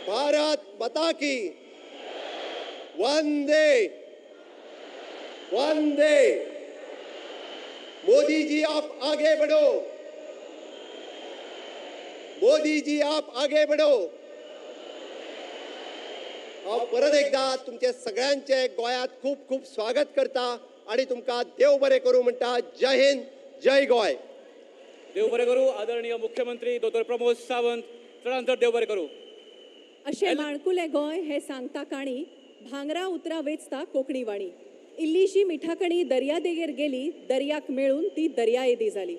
भारत माता की, वंदे वंदे। मोदी जी आप आगे बढ़ो, मोदी जी आप आगे बढ़ो। परत एकदा तुमच्या सगळ्यांचे गोयात खूप खूप स्वागत करता आणि तुमका देव बरे करू म्हणता। जय हिंद, जय गोय। देव बरे करू आदरणीय मुख्यमंत्री डॉ. प्रमोद सावंत। चढांतर देव बरे करू। अशे माणकुले गोय हे सांगता काणी, भांगरा उतरा वेचता कोकणी वाणी। इल्लीशी मिठाकणी दर्या देगेर गेली, दर्याक मेळून ती दर्या येदी जाली।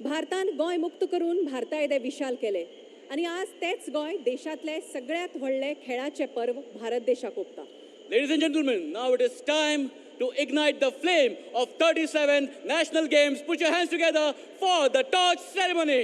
भारतान गोय मुक्त करून भारता येदे विशाल केले आणि आज तेच गोय देशातले सगळ्यात व्हडले खेळाचे पर्व भारत देशाक ओंपता। Ladies and gentlemen, now it is time to ignite the flame of 37 national games. Put your hands together for the torch ceremony.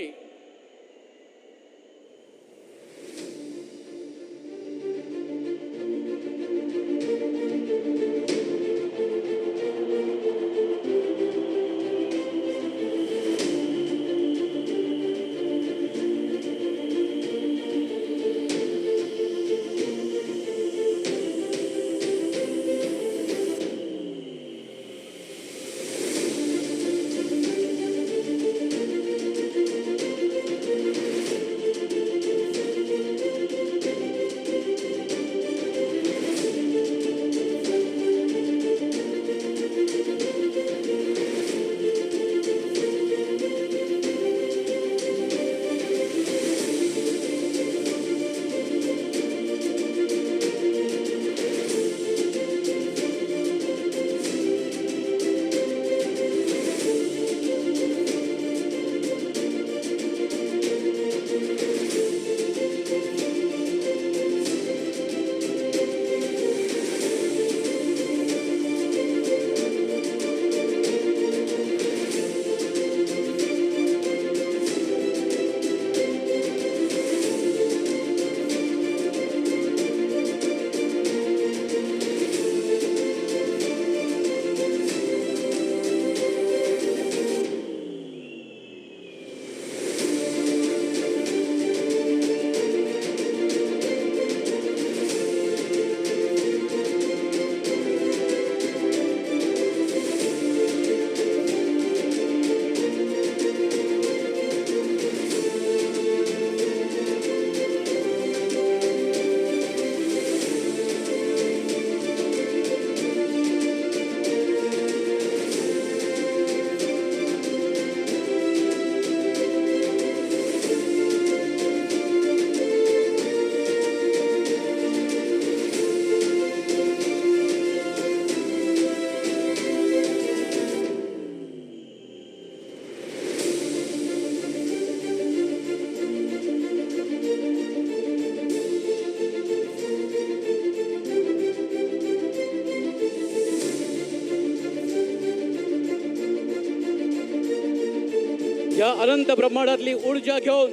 या अनंत ब्रह्मांडातली ऊर्जा घेऊन,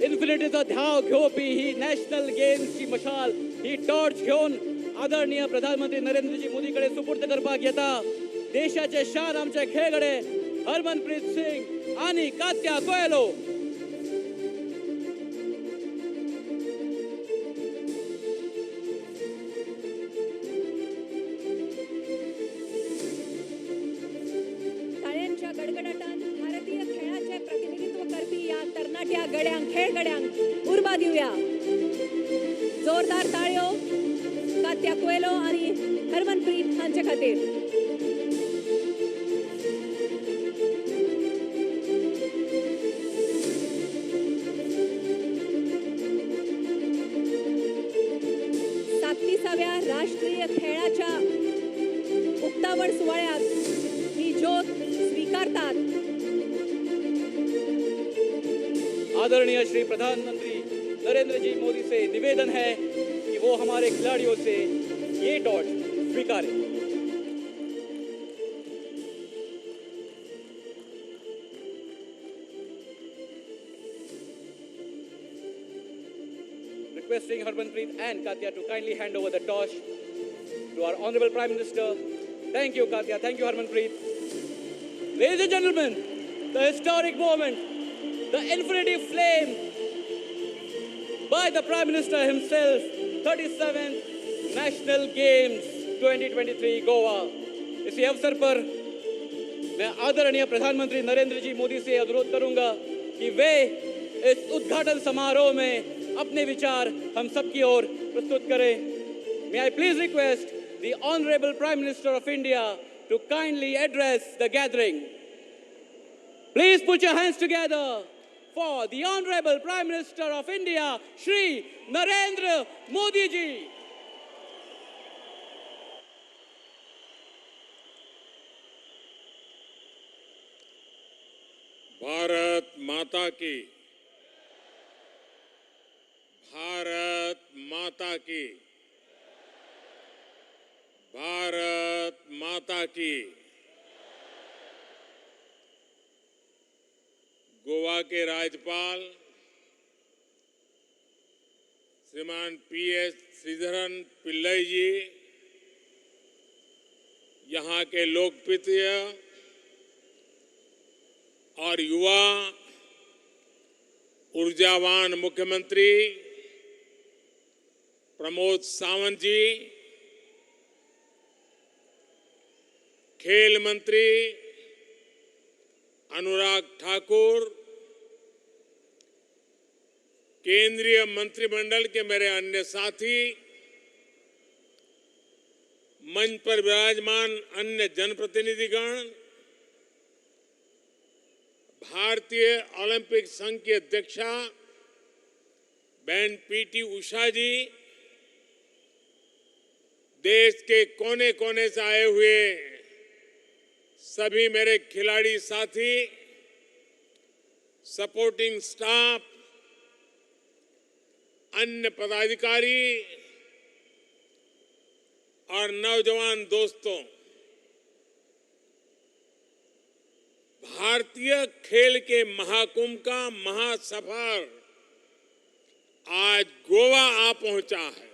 इन्फिनिटीचा ध्याव घेवपी ही नॅशनल गेम्सची मशाल, ही टॉर्च घेऊन आदरणीय प्रधानमंत्री नरेंद्रजी मोदीकडे सुपूर्द करपाक येता देशाचे शान आमचे खेळगडे हरमनप्रीत सिंग आणि कात्या कोयलो। टाळ्यांच्या गडगडाटान भारतीय खेळाचे प्रतिनिधित्व करपी या तरणाट्या गड्यांक, खेळगड्यांक उर्बा दिवया। जोरदार ताळयो कात्या कोयलो आणि हरमनप्रीत हांचे खातीर. राष्ट्रीय खेळाच्या उक्तावण सोहळ्यात ही ज्योत स्वीकारतात. आदरणीय श्री प्रधानमंत्री नरेंद्र जी मोदी से निवेदन है कि वो हमारे खिलाड़ियों से ये torch स्वीकारें. Requesting Harmanpreet and Katya to kindly hand over the torch to our Honorable Prime Minister. Thank you, Katya. Thank you, Harmanpreet. Ladies and gentlemen, the historic moment, the infinity flame by the Prime Minister himself, 37th National Games 2023 Goa. इसी अवसर पर मैं आदरणीय प्रधानमंत्री नरेंद्र जी मोदी से अनुरोध करूंगा कि वे इस उद्घाटन समारोह में अपने विचार हम सब की ओर प्रस्तुत करें. May I please request the Honorable Prime Minister of India to kindly address the gathering. Please put your hands together for the Honorable Prime Minister of India, Shri Narendra Modi ji. Bharat माता की, भारत माता की, भारत माता की. गोवा के राज्यपाल श्रीमान PS Sreedharan Pillai जी, यहाँ के लोकप्रिय और युवा ऊर्जावान मुख्यमंत्री प्रमोद सावंत जी, खेल मंत्री अनुराग ठाकुर, केंद्रीय मंत्रिमंडल के मेरे अन्य साथी, मंच पर विराजमान अन्य जनप्रतिनिधिगण, भारतीय ओलंपिक संघ की अध्यक्षा बहन पीटी उषा जी, देश के कोने कोने से आए हुए सभी मेरे खिलाड़ी साथी, सपोर्टिंग स्टाफ, अन्य पदाधिकारी और नौजवान दोस्तों, भारतीय खेल के महाकुंभ का महासफर आज गोवा आ पहुंचा है.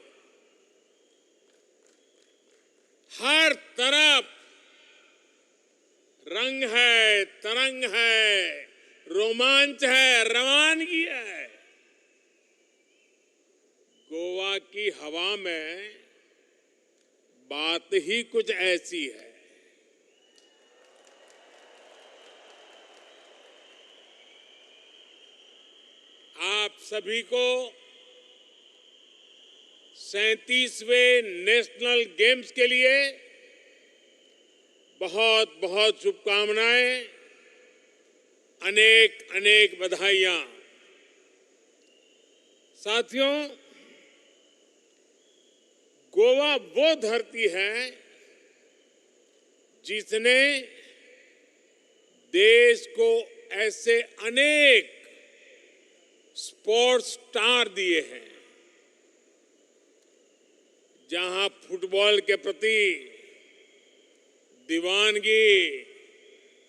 हर तरफ रंग है, तरंग है, रोमांच है, रवानगी है. गोवा की हवा में बात ही कुछ ऐसी है. आप सभी को 37वें नेशनल गेम्स के लिए बहुत बहुत शुभकामनाएं, अनेक अनेक बधाइयां. साथियों, गोवा वो धरती है जिसने देश को ऐसे अनेक स्पोर्ट्स स्टार दिए हैं, जहां फुटबॉल के प्रति दीवानगी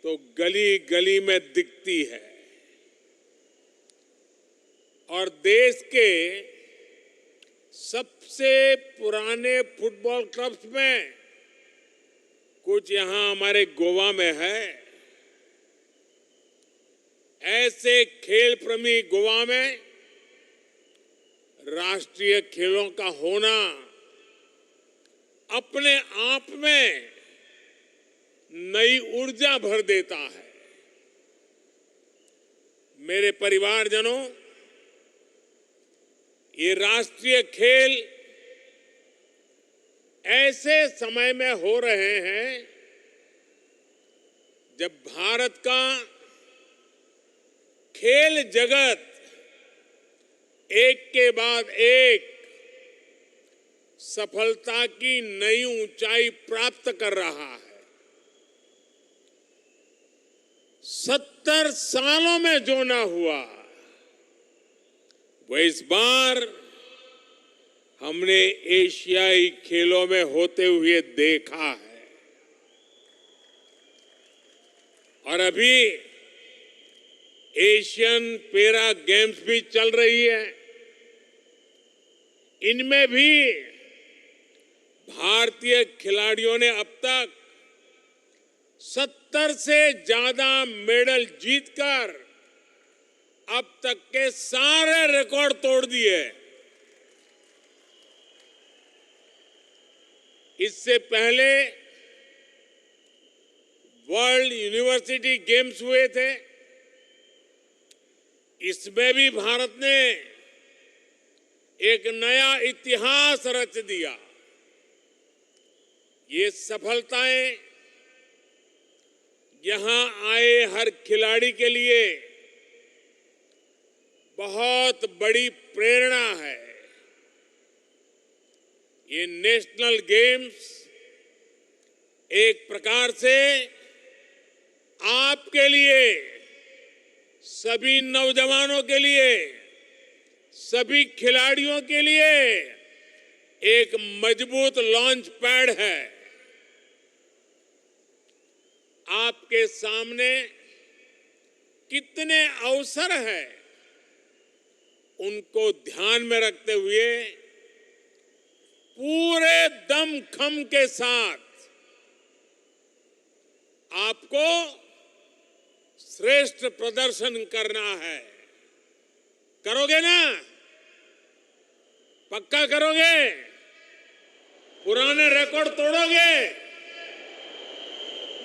तो गली गली में दिखती है. और देश के सबसे पुराने फुटबॉल क्लब्स में कुछ यहां हमारे गोवा में है. ऐसे खेल प्रेमी गोवा में राष्ट्रीय खेलों का होना अपने आप में नई ऊर्जा भर देता है. मेरे परिवारजनों, ये राष्ट्रीय खेल ऐसे समय में हो रहे हैं जब भारत का खेल जगत एक के बाद एक सफलता की नई ऊंचाई प्राप्त कर रहा है। 70 सालों में जो ना हुआ वो इस बार हमने एशियाई खेलों में होते हुए देखा है। और अभी एशियन पैरा गेम्स भी चल रही है। इनमें भी भारतीय खिलाड़ियों ने अब तक 70 से ज्यादा मेडल जीतकर अब तक के सारे रिकॉर्ड तोड़ दिए। इससे पहले वर्ल्ड यूनिवर्सिटी गेम्स हुए थे। इसमें भी भारत ने एक नया इतिहास रच दिया। ये सफलताएं यहां आए हर खिलाड़ी के लिए बहुत बड़ी प्रेरणा है। ये नेशनल गेम्स एक प्रकार से आपके लिए, सभी नौजवानों के लिए, सभी खिलाड़ियों के लिए एक मजबूत लॉन्च पैड है। आपके सामने कितने अवसर हैं, उनको ध्यान में रखते हुए पूरे दमखम के साथ आपको श्रेष्ठ प्रदर्शन करना है। करोगे ना? पक्का करोगे? पुराने रिकॉर्ड तोड़ोगे?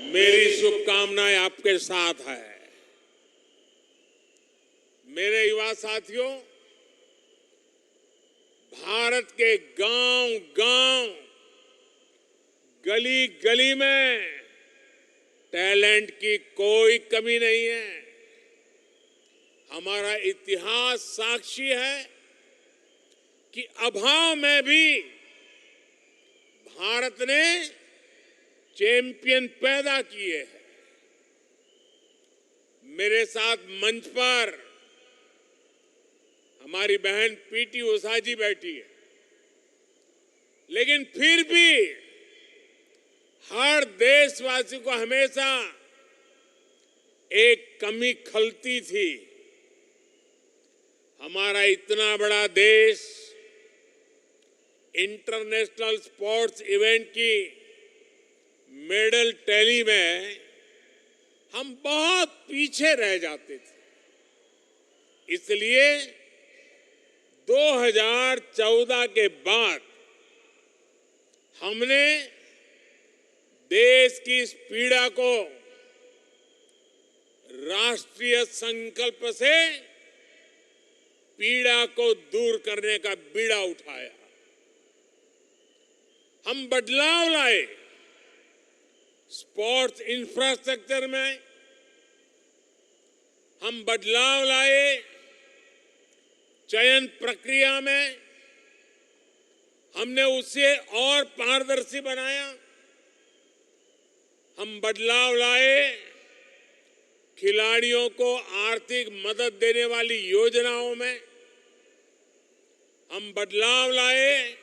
मेरी शुभकामनाएं आपके साथ है। मेरे युवा साथियों, भारत के गांव-गांव, गली-गली में टैलेंट की कोई कमी नहीं है। हमारा इतिहास साक्षी है कि अभाव में भी भारत ने चैंपियन पैदा किए हैं। मेरे साथ मंच पर हमारी बहन पीटी उषा जी बैठी है, लेकिन फिर भी हर देशवासी को हमेशा एक कमी खलती थी। हमारा इतना बड़ा देश इंटरनेशनल स्पोर्ट्स इवेंट की मेडल टैली में हम बहुत पीछे रह जाते थे। इसलिए 2014 के बाद हमने देश की इस पीड़ा को राष्ट्रीय संकल्प से पीड़ा को दूर करने का बीड़ा उठाया। हम बदलाव लाए स्पोर्ट्स इंफ्रास्ट्रक्चर में, हम बदलाव लाए चयन प्रक्रिया में, हमने उसे और पारदर्शी बनाया। हम बदलाव लाए खिलाड़ियों को आर्थिक मदद देने वाली योजनाओं में, हम बदलाव लाए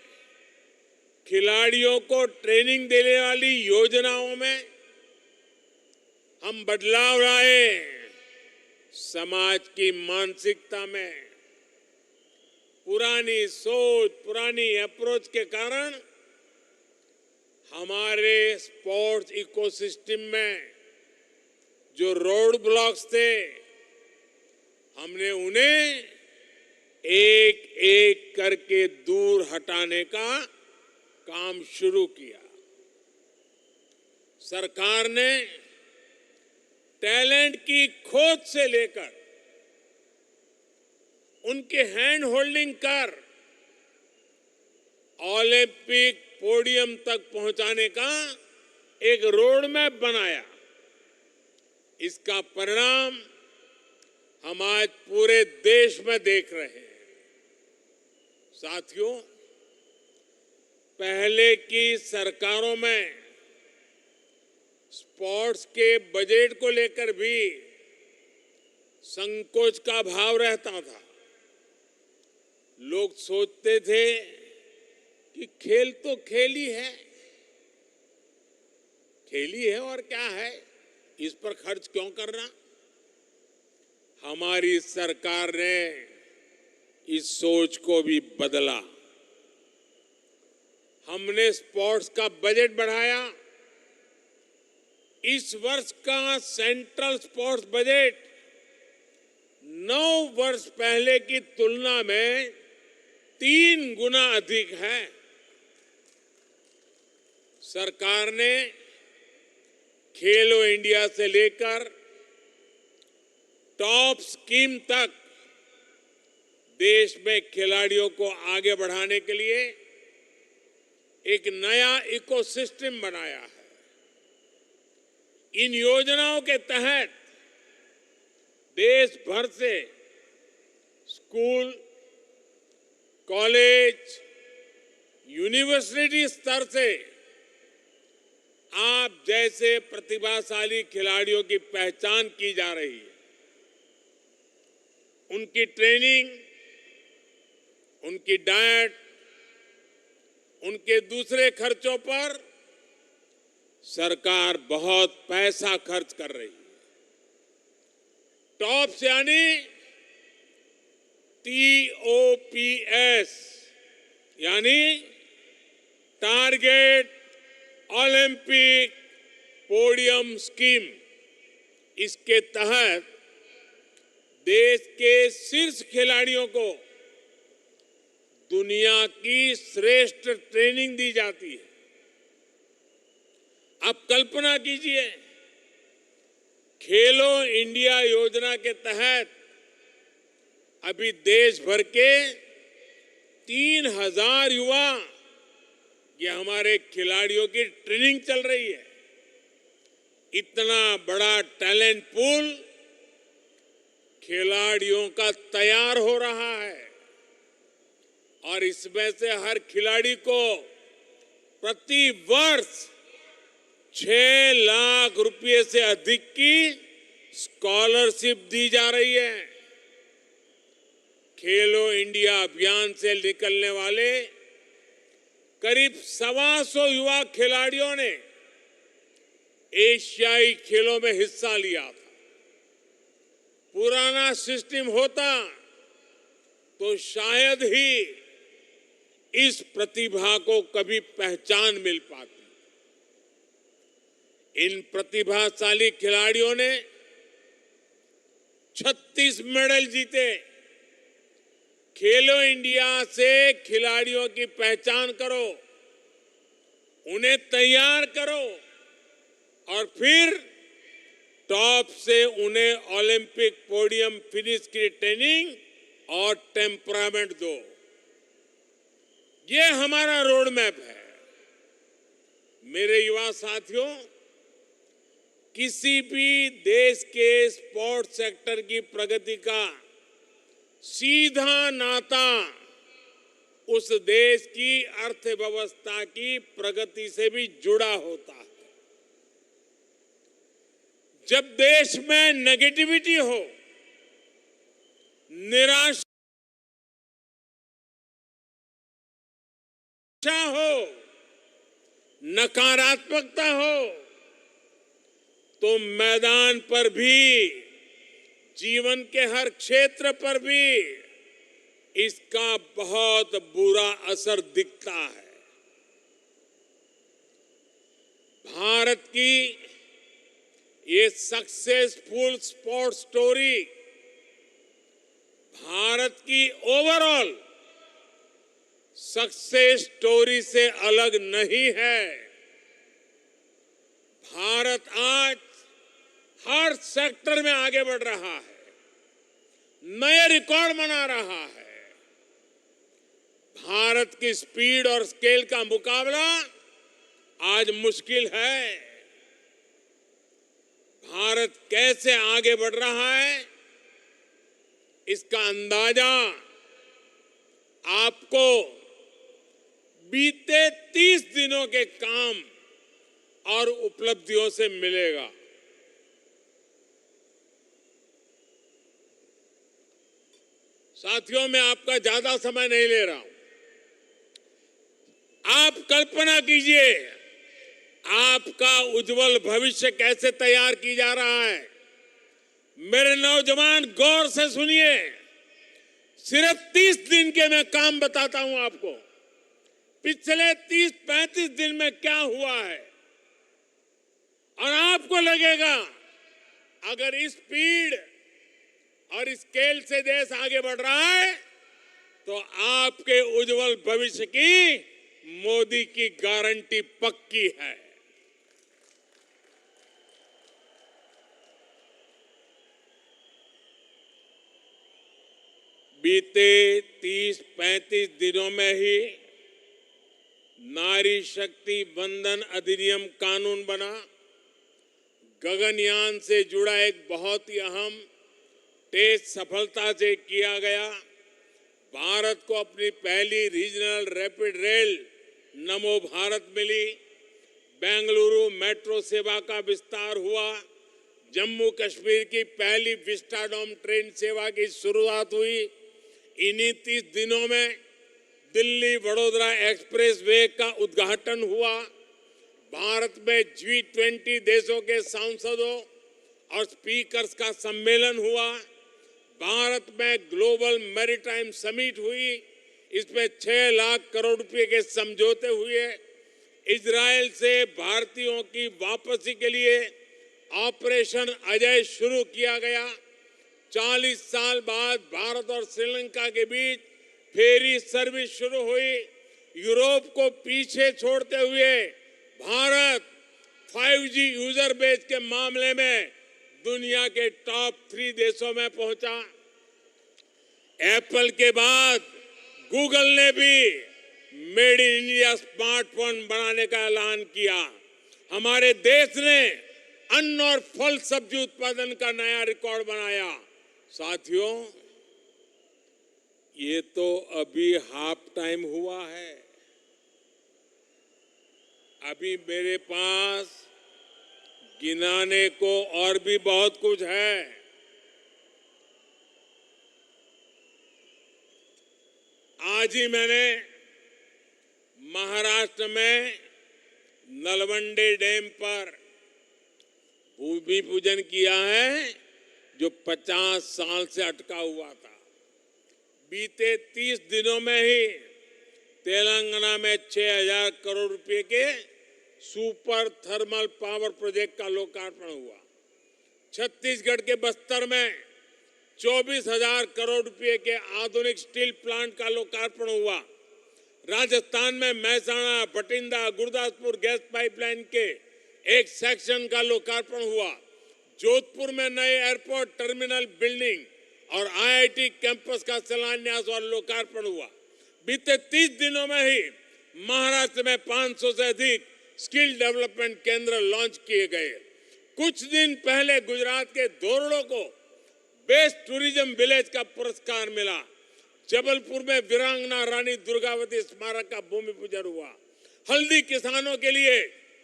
खिलाड़ियों को ट्रेनिंग देने वाली योजनाओं में, हम बदलाव लाए समाज की मानसिकता में। पुरानी सोच, पुरानी अप्रोच के कारण हमारे स्पोर्ट्स इकोसिस्टम में जो रोड ब्लॉक्स थे, हमने उन्हें एक एक करके दूर हटाने का काम शुरू किया। सरकार ने टैलेंट की खोज से लेकर उनके हैंड होल्डिंग कर ओलंपिक पोडियम तक पहुंचाने का एक रोड मैप बनाया। इसका परिणाम हम आज पूरे देश में देख रहे हैं। साथियों, पहले की सरकारों में स्पोर्ट्स के बजट को लेकर भी संकोच का भाव रहता था। लोग सोचते थे कि खेल तो खेल ही है और क्या है, इस पर खर्च क्यों करना। हमारी सरकार ने इस सोच को भी बदला। हमने स्पोर्ट्स का बजट बढ़ाया। इस वर्ष का सेंट्रल स्पोर्ट्स बजट 9 वर्ष पहले की तुलना में 3 गुना अधिक है। सरकार ने खेलो इंडिया से लेकर टॉप स्कीम तक देश में खिलाड़ियों को आगे बढ़ाने के लिए एक नया इकोसिस्टम बनाया है। इन योजनाओं के तहत देश भर से स्कूल, कॉलेज, यूनिवर्सिटी स्तर से आप जैसे प्रतिभाशाली खिलाड़ियों की पहचान की जा रही है। उनकी ट्रेनिंग, उनकी डाइट, उनके दूसरे खर्चों पर सरकार बहुत पैसा खर्च कर रही है। टॉप्स यानी TOPS यानी टारगेट ओलंपिक पोडियम स्कीम। इसके तहत देश के शीर्ष खिलाड़ियों को दुनिया की श्रेष्ठ ट्रेनिंग दी जाती है। आप कल्पना कीजिए, खेलो इंडिया योजना के तहत अभी देश भर के 3000 युवा, ये हमारे खिलाड़ियों की ट्रेनिंग चल रही है। इतना बड़ा टैलेंट पूल खिलाड़ियों का तैयार हो रहा है और इसमें से हर खिलाड़ी को प्रति वर्ष 6 लाख रुपए से अधिक की स्कॉलरशिप दी जा रही है। खेलो इंडिया अभियान से निकलने वाले करीब 125 युवा खिलाड़ियों ने एशियाई खेलों में हिस्सा लिया था। पुराना सिस्टम होता तो शायद ही इस प्रतिभा को कभी पहचान मिल पाती। इन प्रतिभाशाली खिलाड़ियों ने 36 मेडल जीते। खेलो इंडिया से खिलाड़ियों की पहचान करो, उन्हें तैयार करो और फिर टॉप से उन्हें ओलंपिक पोडियम फिनिश की ट्रेनिंग और टेम्परामेंट दो। ये हमारा रोड मैप है। मेरे युवा साथियों, किसी भी देश के स्पोर्ट्स सेक्टर की प्रगति का सीधा नाता उस देश की अर्थव्यवस्था की प्रगति से भी जुड़ा होता है। जब देश में नेगेटिविटी हो, निराशा हो, नकारात्मकता हो, तो मैदान पर भी, जीवन के हर क्षेत्र पर भी इसका बहुत बुरा असर दिखता है। भारत की ये सक्सेसफुल स्पोर्ट्स स्टोरी भारत की ओवरऑल सक्सेस स्टोरी से अलग नहीं है। भारत आज हर सेक्टर में आगे बढ़ रहा है, नए रिकॉर्ड बना रहा है। भारत की स्पीड और स्केल का मुकाबला आज मुश्किल है। भारत कैसे आगे बढ़ रहा है, इसका अंदाजा आपको बीते 30 दिनों के काम और उपलब्धियों से मिलेगा। साथियों, मैं आपका ज्यादा समय नहीं ले रहा हूं। आप कल्पना कीजिए आपका उज्जवल भविष्य कैसे तैयार की जा रहा है। मेरे नौजवान, गौर से सुनिए। सिर्फ 30 दिन के मैं काम बताता हूं आपको। पिछले 30-35 दिन में क्या हुआ है, और आपको लगेगा अगर इस स्पीड और स्केल से देश आगे बढ़ रहा है तो आपके उज्जवल भविष्य की मोदी की गारंटी पक्की है। बीते 30-35 दिनों में ही नारी शक्ति वंदन अधिनियम कानून बना। गगनयान से जुड़ा एक बहुत ही अहम टेस्ट सफलता से किया गया। भारत को अपनी पहली रीजनल रैपिड रेल नमो भारत मिली। बेंगलुरु मेट्रो सेवा का विस्तार हुआ। जम्मू कश्मीर की पहली विस्टाडोम ट्रेन सेवा की शुरुआत हुई। इन्हीं 30 दिनों में दिल्ली वडोदरा एक्सप्रेस वे का उद्घाटन हुआ। भारत में G20 देशों के सांसदों और स्पीकर्स का सम्मेलन हुआ। भारत में ग्लोबल मैरीटाइम समिट हुई। इसमें 6 लाख करोड़ रुपए के समझौते हुए। इजराइल से भारतीयों की वापसी के लिए ऑपरेशन अजय शुरू किया गया। 40 साल बाद भारत और श्रीलंका के बीच फेरी सर्विस शुरू हुई। यूरोप को पीछे छोड़ते हुए भारत 5G यूजर बेस के मामले में दुनिया के टॉप 3 देशों में पहुंचा। एप्पल के बाद गूगल ने भी मेड इन इंडिया स्मार्टफोन बनाने का ऐलान किया। हमारे देश ने अन्न और फल सब्जी उत्पादन का नया रिकॉर्ड बनाया। साथियों, ये तो अभी हाफ टाइम हुआ है। अभी मेरे पास गिनाने को और भी बहुत कुछ है। आज ही मैंने महाराष्ट्र में नलवंडे डैम पर भूमि पूजन किया है, जो 50 साल से अटका हुआ था। बीते 30 दिनों में ही तेलंगाना में 6000 करोड़ रुपए के सुपर थर्मल पावर प्रोजेक्ट का लोकार्पण हुआ। छत्तीसगढ़ के बस्तर में 24,000 करोड़ रुपए के आधुनिक स्टील प्लांट का लोकार्पण हुआ। राजस्थान में महसाणा, बठिंडा, गुरदासपुर गैस पाइपलाइन के एक सेक्शन का लोकार्पण हुआ। जोधपुर में नए एयरपोर्ट टर्मिनल बिल्डिंग और IIT कैंपस का शिलान्यास और लोकार्पण हुआ। बीते 30 दिनों में ही महाराष्ट्र में 500 से अधिक स्किल डेवलपमेंट केंद्र लॉन्च किए गए। कुछ दिन पहले गुजरात के धोरडो को बेस्ट टूरिज्म विलेज का पुरस्कार मिला। जबलपुर में वीरांगना रानी दुर्गावती स्मारक का भूमि पूजन हुआ। हल्दी किसानों के लिए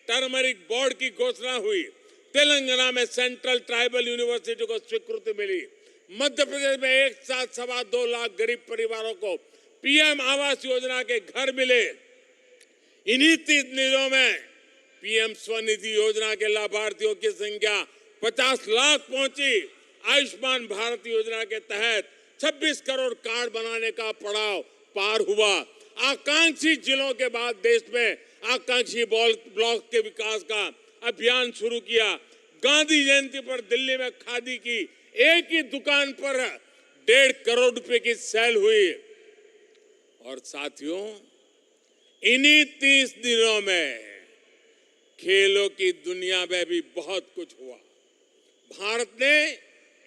टर्मरिक बोर्ड की घोषणा हुई। तेलंगाना में सेंट्रल ट्राइबल यूनिवर्सिटी को स्वीकृति मिली। मध्य प्रदेश में एक साथ 2.25 लाख गरीब परिवारों को PM आवास योजना के घर मिले। इन्हीं 30 दिनों में PM स्वनिधि योजना के लाभार्थियों की संख्या 50 लाख पहुंची। आयुष्मान भारत योजना के तहत 26 करोड़ कार्ड बनाने का पड़ाव पार हुआ। आकांक्षी जिलों के बाद देश में आकांक्षी ब्लॉक के विकास का अभियान शुरू किया। गांधी जयंती पर दिल्ली में खादी की एक ही दुकान पर 1.5 करोड़ रुपए की सेल हुई। और साथियों, इन्हीं 30 दिनों में खेलों की दुनिया में भी बहुत कुछ हुआ। भारत ने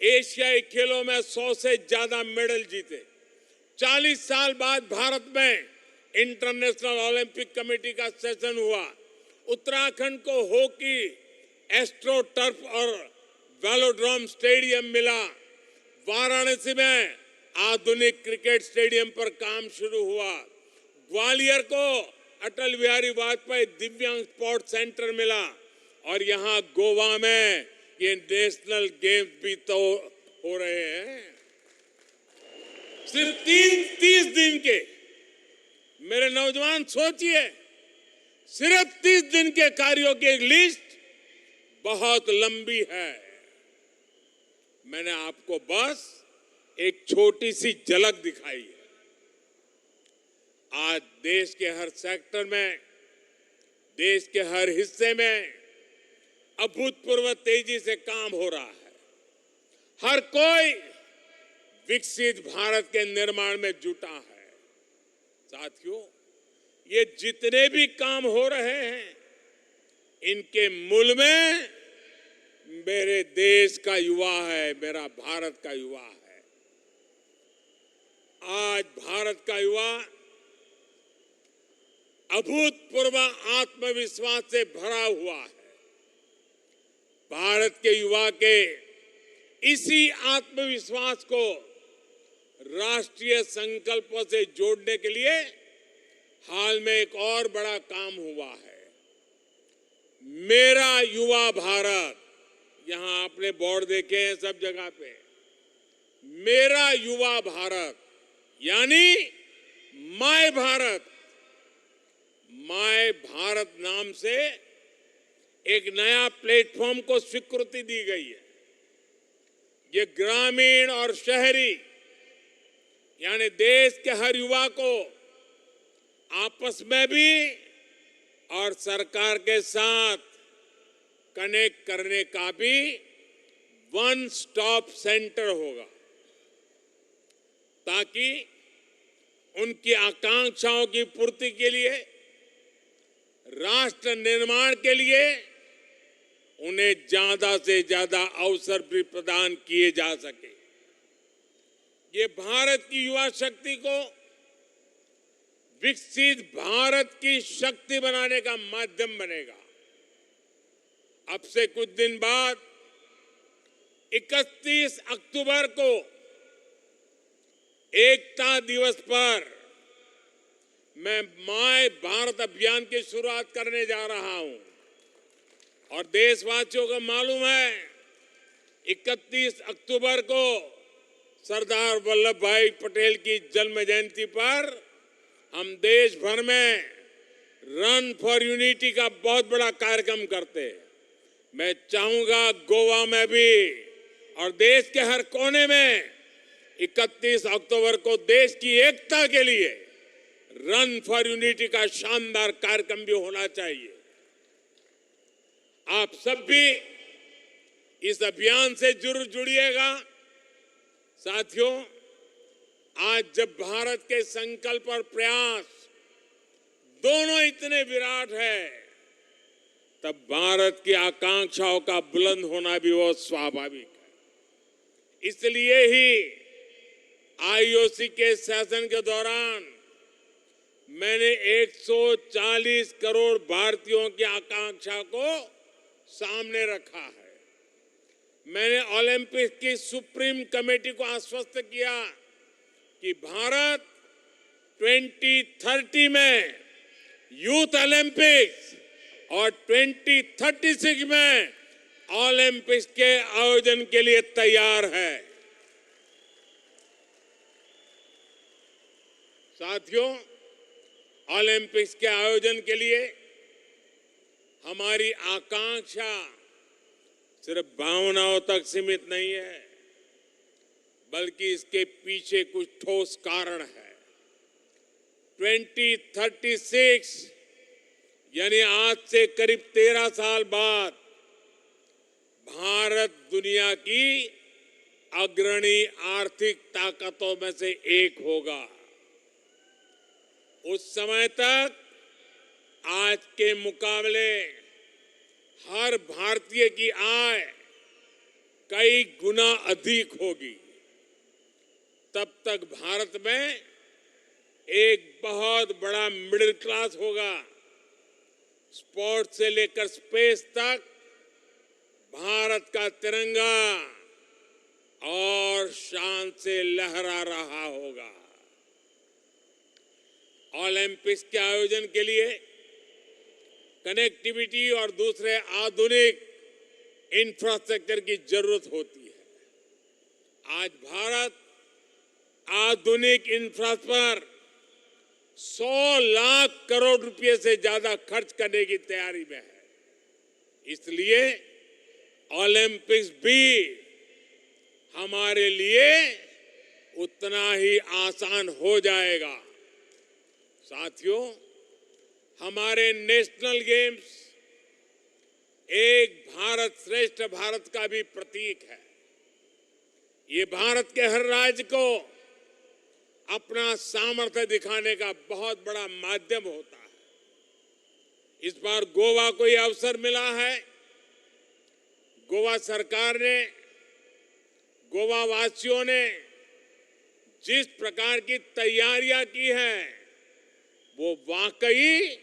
एशियाई खेलों में 100 से ज्यादा मेडल जीते। 40 साल बाद भारत में इंटरनेशनल ओलंपिक कमेटी का सेशन हुआ, उत्तराखंड को हॉकी, एस्ट्रो टर्फ और वेलोड्रोम स्टेडियम मिला, वाराणसी में आधुनिक क्रिकेट स्टेडियम पर काम शुरू हुआ, ग्वालियर को अटल बिहारी वाजपेयी दिव्यांग स्पोर्ट्स सेंटर मिला और यहाँ गोवा में ये नेशनल गेम्स भी तो हो रहे हैं। सिर्फ 30 दिन के, मेरे नौजवान सोचिए, सिर्फ 30 दिन के कार्यों की एक लिस्ट बहुत लंबी है। मैंने आपको बस एक छोटी सी झलक दिखाई है। आज देश के हर सेक्टर में, देश के हर हिस्से में अभूतपूर्व तेजी से काम हो रहा है। हर कोई विकसित भारत के निर्माण में जुटा है। साथियों, ये जितने भी काम हो रहे हैं, इनके मूल में मेरे देश का युवा है, मेरा भारत का युवा है। आज भारत का युवा अभूतपूर्व आत्मविश्वास से भरा हुआ है। भारत के युवा के इसी आत्मविश्वास को राष्ट्रीय संकल्पों से जोड़ने के लिए हाल में एक और बड़ा काम हुआ है, मेरा युवा भारत। यहां आपने बोर्ड देखे हैं सब जगह पे, मेरा युवा भारत यानी माय भारत। माय भारत नाम से एक नया प्लेटफॉर्म को स्वीकृति दी गई है। ये ग्रामीण और शहरी यानी देश के हर युवा को आपस में भी और सरकार के साथ कनेक्ट करने का भी वन स्टॉप सेंटर होगा, ताकि उनकी आकांक्षाओं की पूर्ति के लिए, राष्ट्र निर्माण के लिए उन्हें ज्यादा से ज्यादा अवसर भी प्रदान किए जा सके। ये भारत की युवा शक्ति को विकसित भारत की शक्ति बनाने का माध्यम बनेगा। अब से कुछ दिन बाद 31 अक्टूबर को एकता दिवस पर मैं माय भारत अभियान की शुरुआत करने जा रहा हूं और देशवासियों को मालूम है 31 अक्टूबर को सरदार वल्लभ भाई पटेल की जन्म जयंती पर हम देश भर में रन फॉर यूनिटी का बहुत बड़ा कार्यक्रम करते हैं। मैं चाहूंगा गोवा में भी और देश के हर कोने में 31 अक्टूबर को देश की एकता के लिए रन फॉर यूनिटी का शानदार कार्यक्रम भी होना चाहिए। आप सब भी इस अभियान से जरूर जुड़िएगा। साथियों, आज जब भारत के संकल्प और प्रयास दोनों इतने विराट है, तब भारत की आकांक्षाओं का बुलंद होना भी बहुत स्वाभाविक है। इसलिए ही आईओसी के शासन के दौरान मैंने 140 करोड़ भारतीयों की आकांक्षा को सामने रखा है। मैंने ओलंपिक की सुप्रीम कमेटी को आश्वस्त किया कि भारत 2030 में यूथ ओलंपिक्स और 2036 में ओलंपिक्स के आयोजन के लिए तैयार है। साथियों, ओलंपिक्स के आयोजन के लिए हमारी आकांक्षा सिर्फ भावनाओं तक सीमित नहीं है, बल्कि इसके पीछे कुछ ठोस कारण है। 2036 यानी आज से करीब 13 साल बाद भारत दुनिया की अग्रणी आर्थिक ताकतों में से एक होगा। उस समय तक आज के मुकाबले हर भारतीय की आय कई गुना अधिक होगी। तब तक भारत में एक बहुत बड़ा मिडिल क्लास होगा। स्पोर्ट्स से लेकर स्पेस तक भारत का तिरंगा और शान से लहरा रहा होगा। ओलंपिक्स के आयोजन के लिए कनेक्टिविटी और दूसरे आधुनिक इंफ्रास्ट्रक्चर की जरूरत होती है। आज भारत आधुनिक इंफ्रास्ट्रक्चर पर 100 लाख करोड़ रुपए से ज्यादा खर्च करने की तैयारी में है। इसलिए ओलंपिक्स भी हमारे लिए उतना ही आसान हो जाएगा। साथियों, हमारे नेशनल गेम्स एक भारत श्रेष्ठ भारत का भी प्रतीक है। ये भारत के हर राज्य को अपना सामर्थ्य दिखाने का बहुत बड़ा माध्यम होता है। इस बार गोवा को यह अवसर मिला है। गोवा सरकार ने, गोवा वासियों ने जिस प्रकार की तैयारियां की हैं, वो वाकई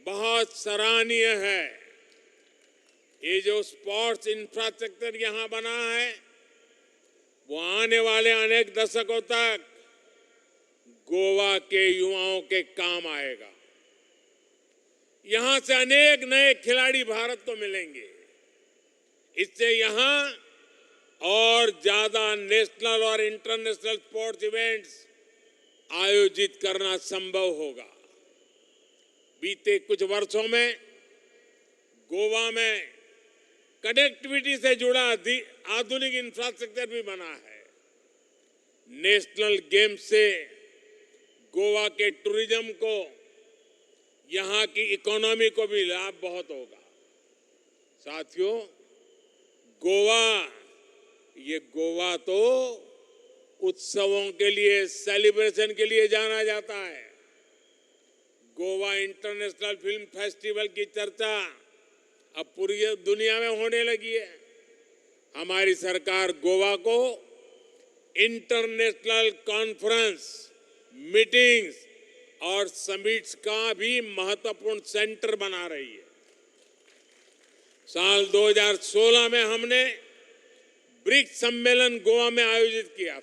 बहुत सराहनीय है। ये जो स्पोर्ट्स इंफ्रास्ट्रक्चर यहां बना है, वो आने वाले अनेक दशकों तक गोवा के युवाओं के काम आएगा। यहां से अनेक नए खिलाड़ी भारत को मिलेंगे। इससे यहां और ज्यादा नेशनल और इंटरनेशनल स्पोर्ट्स इवेंट्स आयोजित करना संभव होगा। बीते कुछ वर्षों में गोवा में कनेक्टिविटी से जुड़ा आधुनिक इंफ्रास्ट्रक्चर भी बना है। नेशनल गेम्स से गोवा के टूरिज्म को, यहां की इकोनॉमी को भी लाभ बहुत होगा। साथियों, गोवा तो उत्सवों के लिए, सेलिब्रेशन के लिए जाना जाता है। गोवा इंटरनेशनल फिल्म फेस्टिवल की चर्चा अब पूरी दुनिया में होने लगी है। हमारी सरकार गोवा को इंटरनेशनल कॉन्फ्रेंस, मीटिंग्स और समिट्स का भी महत्वपूर्ण सेंटर बना रही है। साल 2016 में हमने ब्रिक्स सम्मेलन गोवा में आयोजित किया था।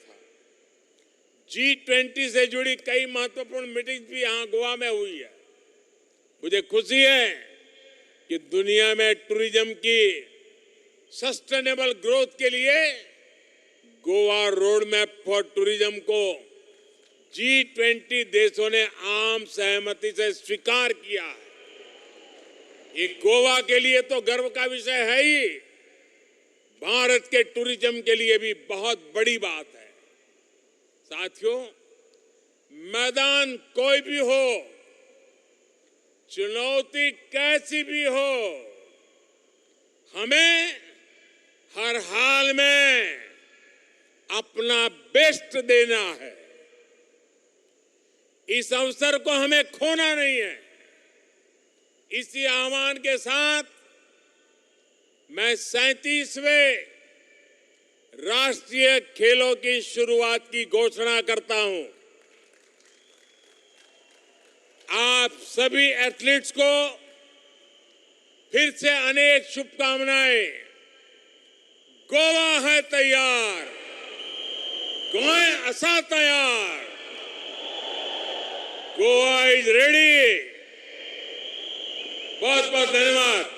G20 से जुड़ी कई महत्वपूर्ण मीटिंग भी यहां गोवा में हुई है। मुझे खुशी है कि दुनिया में टूरिज्म की सस्टेनेबल ग्रोथ के लिए Goa road map for tourism को G20 देशों ने आम सहमति से स्वीकार किया है। ये गोवा के लिए तो गर्व का विषय है ही, भारत के टूरिज्म के लिए भी बहुत बड़ी बात है। साथियों, मैदान कोई भी हो, चुनौती कैसी भी हो, हमें हर हाल में अपना बेस्ट देना है। इस अवसर को हमें खोना नहीं है। इसी आह्वान के साथ मैं 37वें राष्ट्रीय खेलों की शुरुआत की घोषणा करता हूं। आप सभी एथलीट्स को फिर से अनेक शुभकामनाएं। गोवा है तैयार, गोवा असा तैयार, गोवा इज रेडी। बहुत बहुत धन्यवाद।